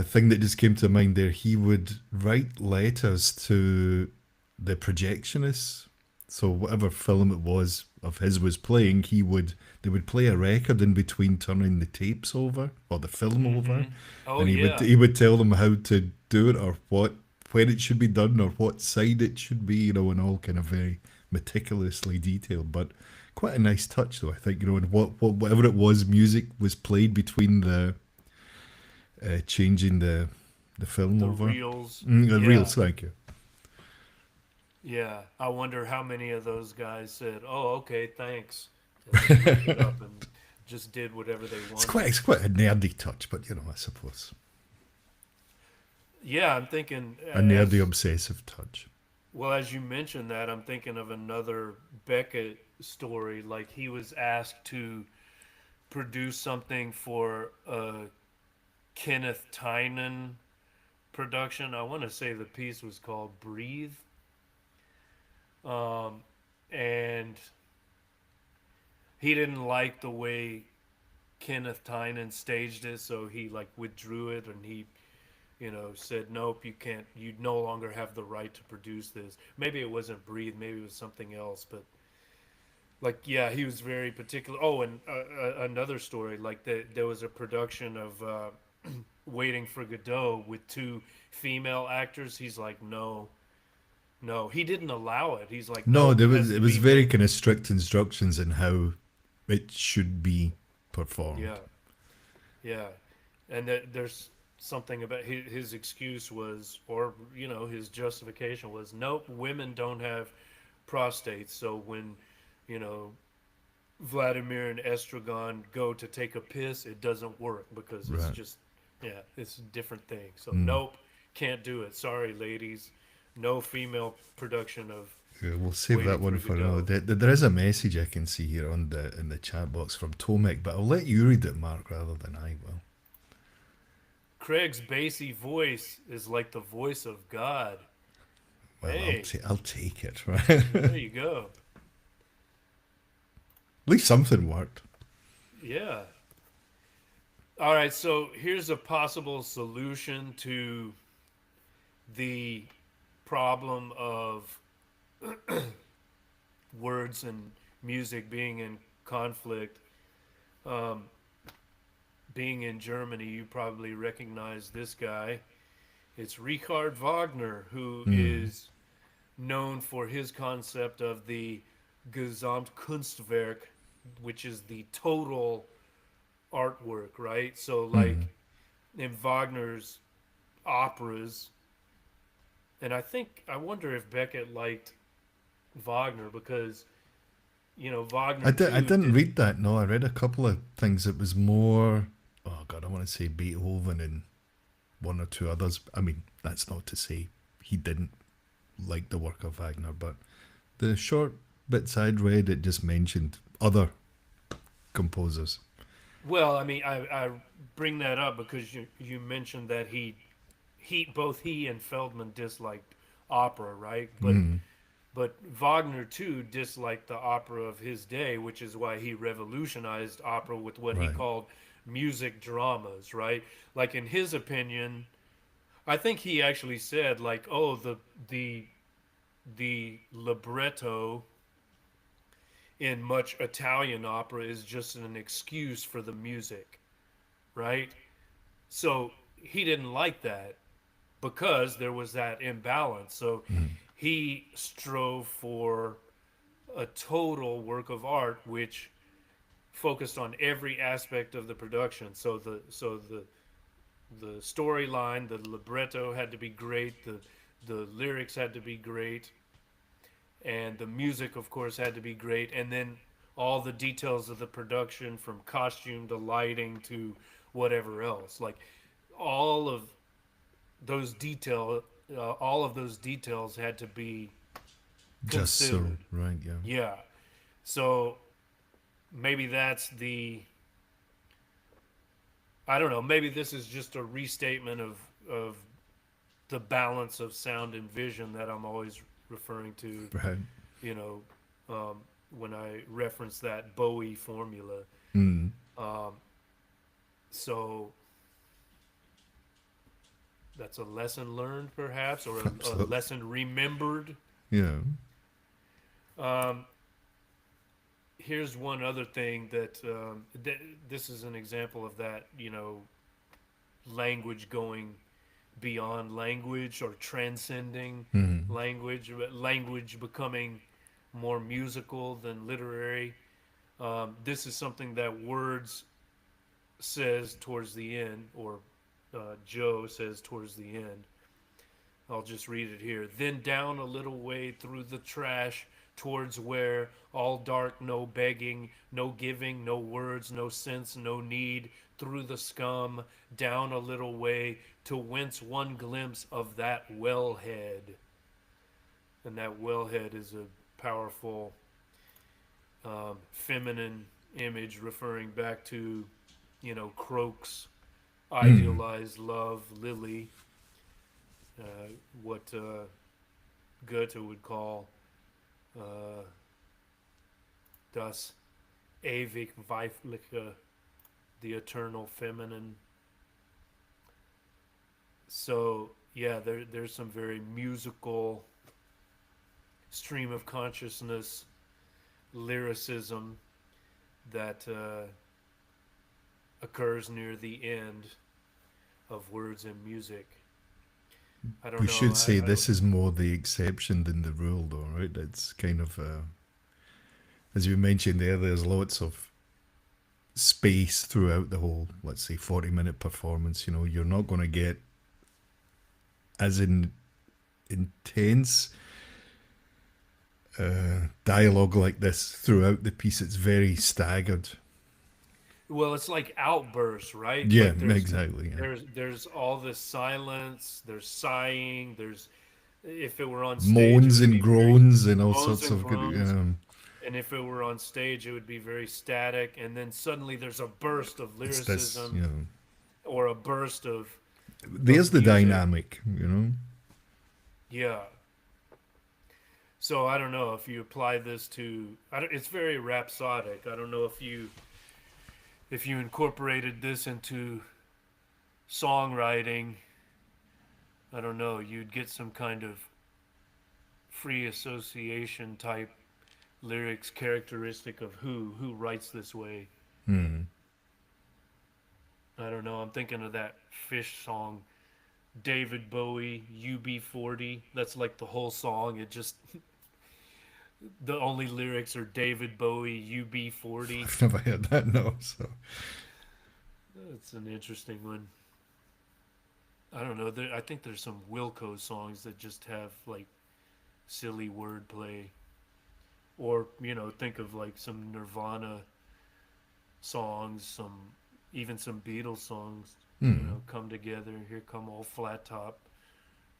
thing that just came to mind there. He would write letters to the projectionists. So whatever film it was of his was playing, they would play a record in between turning the tapes over or the film over, mm-hmm. Oh and yeah. he would tell them how to do it or what when it should be done or what side it should be, you know, and all kind of very meticulously detailed. But quite a nice touch, though, I think, you know, and whatever it was, music was played between the changing the film The over. reels. The Yeah. reels, thank you. Yeah, I wonder how many of those guys said, "Oh, okay, thanks," and then hung it up and just did whatever they wanted. It's quite a nerdy touch, but you know, I suppose Yeah, I'm thinking a nerdy as obsessive touch. well as you mentioned that, I'm thinking of another Beckett story. Like he was asked to produce something for a Kenneth Tynan production. I want to say the piece was called "Breathe," um, and he didn't like the way Kenneth Tynan staged it, so he like withdrew it, and he, said, "Nope, you can't. You no longer have the right to produce this." Maybe it wasn't "Breathe," maybe it was something else, but like, yeah, he was very particular. Oh, and another story, like there was a production of Waiting for Godot with two female actors. He's like, no, no, he didn't allow it. He's like, No, nope, it has it to was be very men. kind of strict instructions in how it should be Yeah, performed. yeah, and there's something about his excuse was, or his justification was, nope, women don't have prostates, so when you know Vladimir and Estragon go to take a piss, it doesn't work because it's Right. just, yeah, it's a different thing. So Mm. nope, can't do it. Sorry, ladies, no female production of Yeah, we'll save Waiting that one for for another Godot. day. There is a message I can see here on the in the chat box from Tomek, but I'll let you read it, Mark, rather than I will. Craig's bassy voice is like the voice of God. Well, Hey, I'll take it, right? At there you go. least something worked. Yeah. All right, so here's a possible solution to the problem of words and music being in conflict. Um, being in Germany, you probably recognize this guy. It's Richard Wagner, who Mm. is known for his concept of the Gesamtkunstwerk, which is the total artwork, right? So, Mm. like in Wagner's operas, and I wonder if Beckett liked Wagner because, Wagner I too didn't did. read that. No, I read a couple of things. It was more. Oh God, I want to say Beethoven and one or two others. I mean, that's not to say he didn't like the work of Wagner, but the short bits I'd read, it just mentioned other composers. Well, I mean, I bring that up because you mentioned that both he and Feldman disliked opera, right? Mm. But Wagner too disliked the opera of his day, which is why he revolutionized opera with what he Right. called music dramas, right? Like in his opinion, I think he actually said like, "Oh, the the libretto in much Italian opera is just an excuse for the music," right? So he didn't like that because there was that imbalance. So Mm. he strove for a total work of art, which focused on every aspect of the production. So the storyline, the libretto had to be great, the lyrics had to be great, and the music, of course, had to be great, and then all the details of the production, from costume to lighting to whatever else, like all of those all of those details had to be Just so, considered. right, yeah. Yeah. So maybe that's the, I don't know, maybe this is just a restatement of the balance of sound and vision that I'm always referring to, Right. you know, when I reference that Bowie formula. Mm. Um, so that's a lesson learned, perhaps, or a Absolutely. lesson remembered. Yeah. Um, Here's one other thing this is an example of that, language going beyond language, or transcending Mm. language, but language becoming more musical than literary. This is something that Words says towards the end, or Joe says towards the end. I'll just read it here. Then down a little way through the trash, towards where all dark, no begging, no giving, no words, no sense, no need, through the scum, down a little way, to whence one glimpse of that wellhead. And that wellhead is a powerful feminine image, referring back to, Croak's Mm. idealized love, Lily, what Goethe would call uh, das ewig weibliche, the eternal feminine. So yeah, there's some very musical stream of consciousness lyricism that occurs near the end of Words and Music. I don't We know. should say I don't. this is more the exception than the rule, though, right? It's kind of, as you mentioned there, there's lots of space throughout the whole, let's say, 40-minute performance. You know, you're not going to get as intense dialogue like this throughout the piece. It's very staggered. Well, it's like outbursts, right? Yeah, Like exactly. Yeah. there's all this silence. There's sighing. There's, if it were on stage, it Moans would and be very groans and all moans sorts and of good. groans. And if it were on stage, it would be very static. And then suddenly there's a burst of It's this, lyricism, or a burst of there's the music. dynamic. Yeah. So I don't know if you apply this to. It's very rhapsodic. I don't know if you incorporated this into songwriting. I don't know. You'd get some kind of free association type lyrics characteristic of who writes this way. Hmm. I don't know. I'm thinking of that Fish song, David Bowie, UB40. That's like the whole song. It just, the only lyrics are David Bowie, UB40. I've never heard that, no. So, That's an interesting one. I don't know. I think there's some Wilco songs that just have like silly wordplay, or think of like some Nirvana songs, even some Beatles songs. hmm. Come together. Here come all flat top,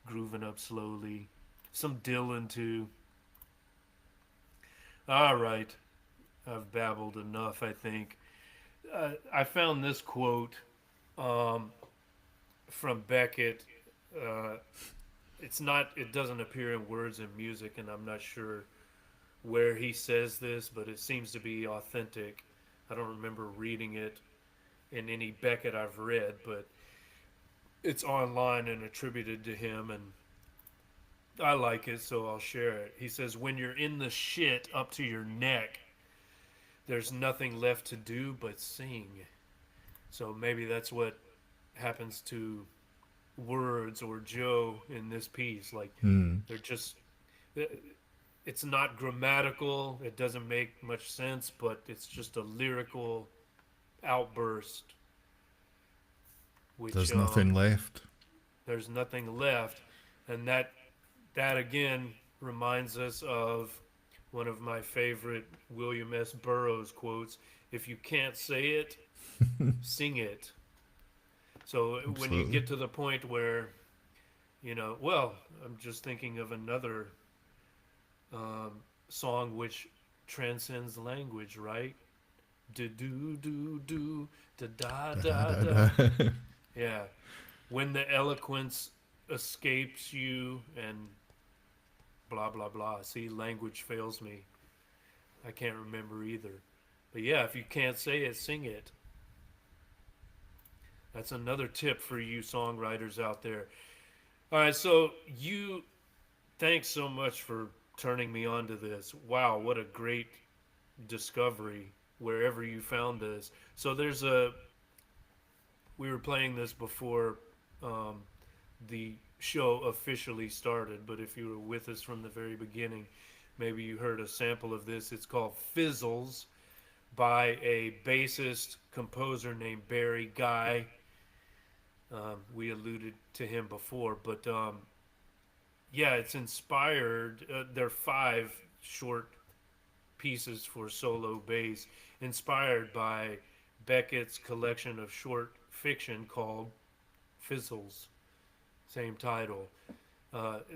grooving up slowly. Some Dylan too. All right, I've babbled enough. I think I found this quote um, from Beckett. Uh, it's not. It doesn't appear in Words and Music, and I'm not sure where he says this, but it seems to be authentic. I don't remember reading it in any Beckett I've read, but it's online and attributed to him, and I like it, so I'll share it. He says, "When you're in the shit up to your neck, there's nothing left to do but sing." So maybe that's what happens to Words or Joe in this piece. Like, Hmm. they're just it's not grammatical. It doesn't make much sense, but it's just a lyrical outburst, which There's nothing left. there's nothing left, and that again reminds us of one of my favorite William S. Burroughs quotes: "If you can't say it, sing it." So when you Absolutely. get to the point where well, I'm just thinking of another song which transcends language, right? Do do do do da da Da, da, da da, da. da. Yeah, when the eloquence escapes you and blah blah blah. See, language fails me. I can't remember either. But yeah, if you can't say it, sing it. That's another tip for you songwriters out there. All right, so thanks so much for turning me on to this. Wow, what a great discovery wherever you found this. So we were playing this before um, the show officially started, but if you were with us from the very beginning, maybe you heard a sample of this. It's called Fizzles by a bassist composer named Barry Guy. We alluded to him before, but yeah, it's inspired. There are five short pieces for solo bass, inspired by Beckett's collection of short fiction called Fizzles, same title.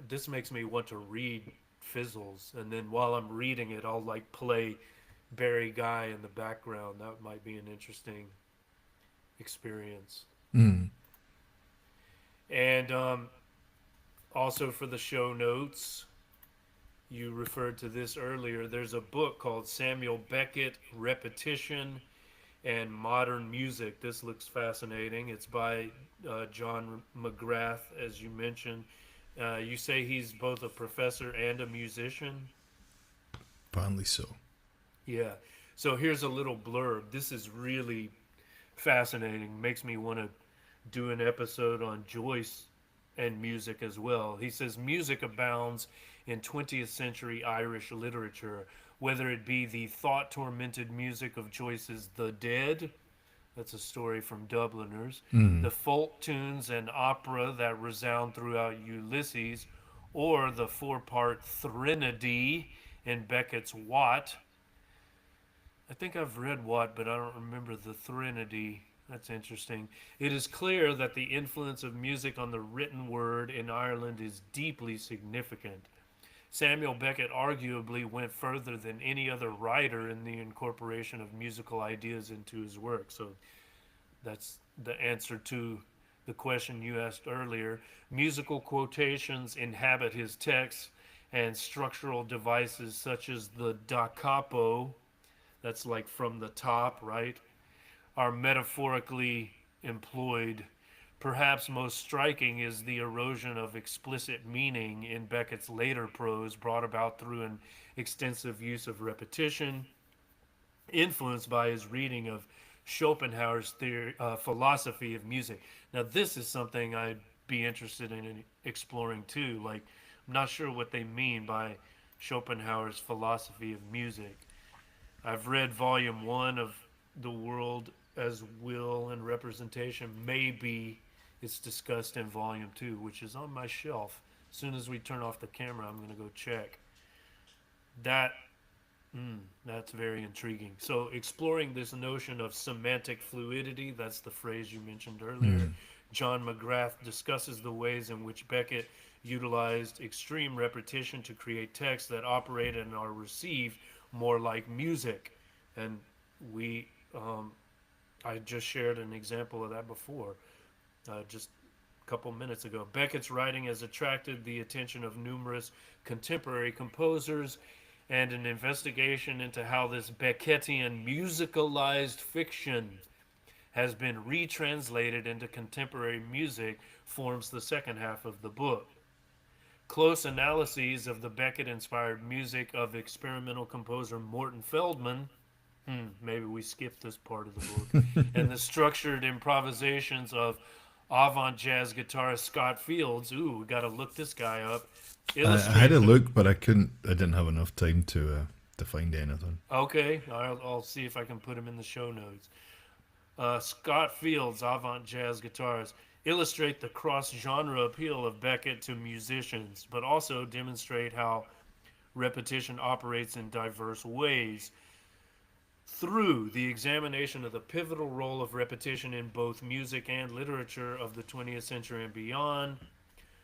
This makes me want to read Fizzles, and then while I'm reading it, I'll like play Barry Guy in the background. That might be an interesting experience. Mm. And also for the show notes, you referred to this earlier. There's a book called Samuel Beckett Repetition and Modern Music. This looks fascinating. It's by John McGrath, as you mentioned. You say he's both a professor and a musician? Apparently so. Yeah. So here's a little blurb. This is really fascinating. Makes me want to do an episode on Joyce and music as well. He says music abounds in 20th century Irish literature, whether it be the thought tormented music of Joyce's The Dead, that's a story from Dubliners, Mm. the folk tunes and opera that resound throughout Ulysses, or the four-part Threnody in Beckett's Watt. I think I've read Watt, but I don't remember the Threnody. That's interesting. It is clear that the influence of music on the written word in Ireland is deeply significant. Samuel Beckett arguably went further than any other writer in the incorporation of musical ideas into his work. So that's the answer to the question you asked earlier. Musical quotations inhabit his texts, and structural devices such as the da capo, that's like from the top, right, are metaphorically employed. Perhaps most striking is the erosion of explicit meaning in Beckett's later prose, brought about through an extensive use of repetition, influenced by his reading of Schopenhauer's philosophy of music. Now, this is something I'd be interested in exploring too. Like, I'm not sure what they mean by Schopenhauer's philosophy of music. I've read volume one of The World as Will and Representation. Maybe it's discussed in volume two, which is on my shelf. As soon as we turn off the camera, I'm going to go check. That that's very intriguing. So, exploring this notion of semantic fluidity, that's the phrase you mentioned earlier. Mm. John McGrath discusses the ways in which Beckett utilized extreme repetition to create texts that operate and are received more like music. And we, I just shared an example of that before, just a couple minutes ago. Beckett's writing has attracted the attention of numerous contemporary composers, and an investigation into how this Beckettian musicalized fiction has been retranslated into contemporary music forms the second half of the book. Close analyses of the Beckett inspired music of experimental composer Morton Feldman, maybe we skipped this part of the book, and the structured improvisations of avant jazz guitarist Scott Fields. Ooh, we got to look this guy up. I had a Illustrate the. look, but I couldn't. I didn't have enough time to find anything. Okay, I'll see if I can put him in the show notes. Scott Fields, avant jazz guitarist, illustrate the cross genre appeal of Beckett to musicians, but also demonstrate how repetition operates in diverse ways through the examination of the pivotal role of repetition in both music and literature of the 20th century and beyond.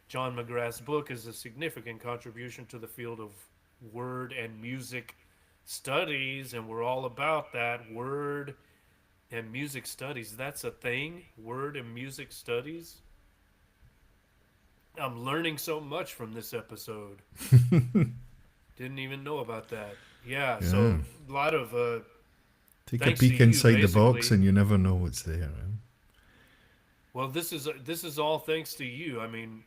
John McGrath's book is a significant contribution to the field of word and music studies, and we're all about that. Word and music studies, that's a thing. Word and music studies. I'm learning so much from this episode. Didn't even know about that. Yeah, Yeah. so a lot of Take a thanks to peek you, inside the box, basically. and you never know what's there. Right? Well, this is all thanks to you. I mean,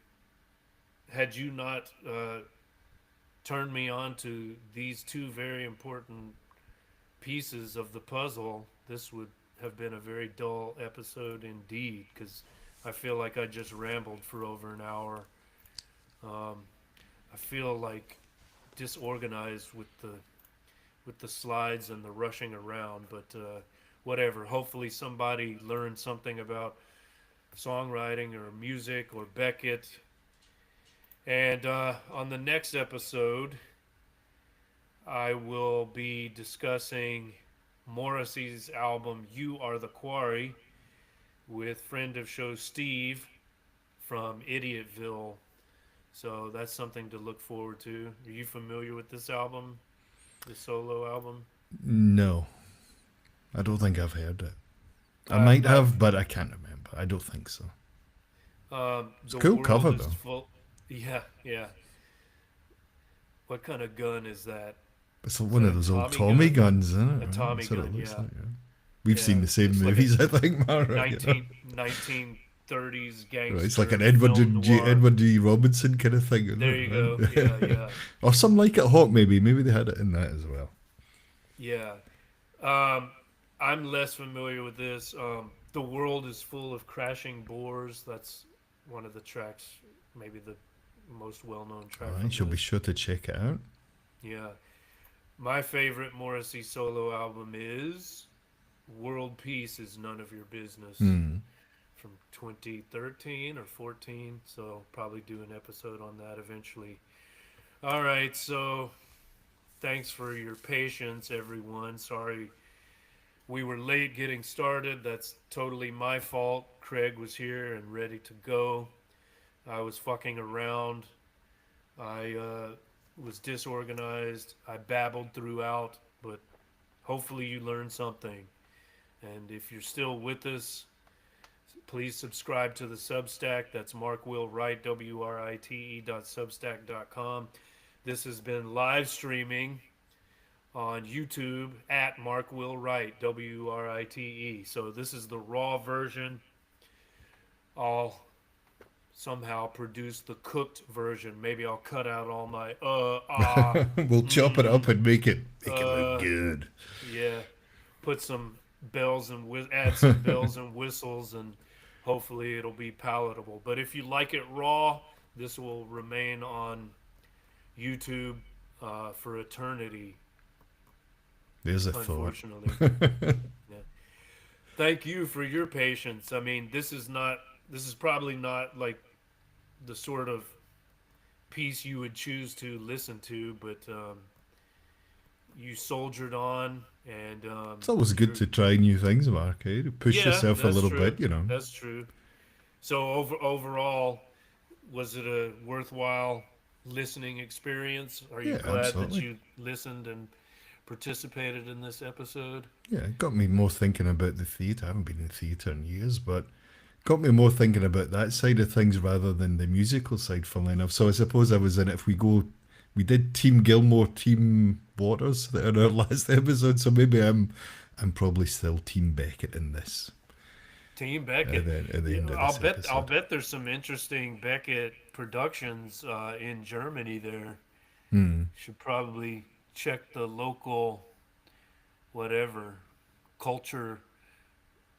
had you not turned me on to these two very important pieces of the puzzle, this would have been a very dull episode indeed. Because I feel like I just rambled for over an hour. Um, I feel like disorganized with the slides and the rushing around, but whatever. Hopefully, somebody learned something about songwriting or music or Beckett. And on the next episode, I will be discussing Morrissey's album "You Are the Quarry" with friend of show Steve from Idiotville. So that's something to look forward to. Are you familiar with this album, the solo album? No, I don't think I've heard it. I I've, might I've have, but I can't remember. I don't think so. It's a the cool world cover is though. full. Yeah, yeah. What kind of gun is that? It's Is one that of a those old Tommy Tommy gun? guns, isn't A it? Right? Tommy That's what it gun, looks yeah. like. Yeah. We've Yeah. seen the same Looks like a movies, I think, Mara. You know? 1930s Right, it's like an gangster film noir. Edward G. Robinson kind of thing, There you go. isn't Yeah, it? yeah, Or some like it hot, maybe. Maybe they had it in that as well. yeah. Um, I'm less familiar with this. The world is full of crashing boars. That's one of the tracks, maybe the most well-known track I from shall be this. sure to check it out. Yeah. My favorite Morrissey solo album is World Peace is None of Your Business Hmm. from 2013 or 14. So probably do an episode on that eventually. All right. So thanks for your patience, everyone. Sorry we were late getting started. That's totally my fault. Craig was here and ready to go. I was fucking around. I was disorganized. I babbled throughout, but hopefully you learned something. And if you're still with us, please subscribe to the Substack. That's Mark Will Wright, WRITE.substack.com. This has been live streaming on YouTube at Mark Will Wright, WRITE. So this is the raw version. I'll somehow produce the cooked version. Maybe I'll cut out all my We'll chop it up mm, and make it look uh, good. yeah. Put some add some bells and whistles, and hopefully it'll be palatable. But if you like it raw, this will remain on YouTube for eternity. There's a thought. Unfortunately, yeah. Thank you for your patience. I mean, this is not. This is probably not like the sort of piece you would choose to listen to, but you soldiered on, and It's always good you're. to try new things, Mark. To push Yeah, yourself a that's little true. bit. That's true. So overall, was it a worthwhile listening experience? Are you Yeah, glad that absolutely. you listened and participated in this episode? Yeah, it got me more thinking about the theatre. I haven't been in theatre in years, but got me more thinking about that side of things rather than the musical side, funnily enough. So I suppose I was in it. If we did Team Gilmore, Team Waters in our last episode, so maybe I'm probably still Team Beckett in this Team Beckett. at the Yeah, end of this I'll episode. bet there's some interesting Beckett productions in Germany there. Hmm. Should probably check the local whatever culture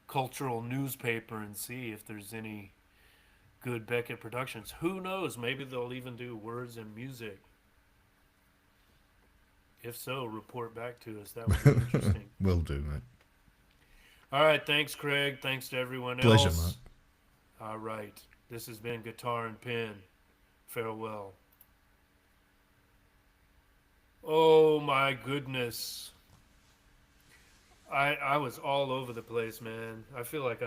cultural newspaper and see if there's any. good Beckett Productions. Who knows? Maybe they'll even do words and music. If so, report back to us. That would be interesting. Will do, mate. All right. Thanks, Craig. Thanks to everyone Pleasure, else. Matt. All right. This has been Guitar and Pen. Farewell. Oh my goodness. I was all over the place, man. I feel like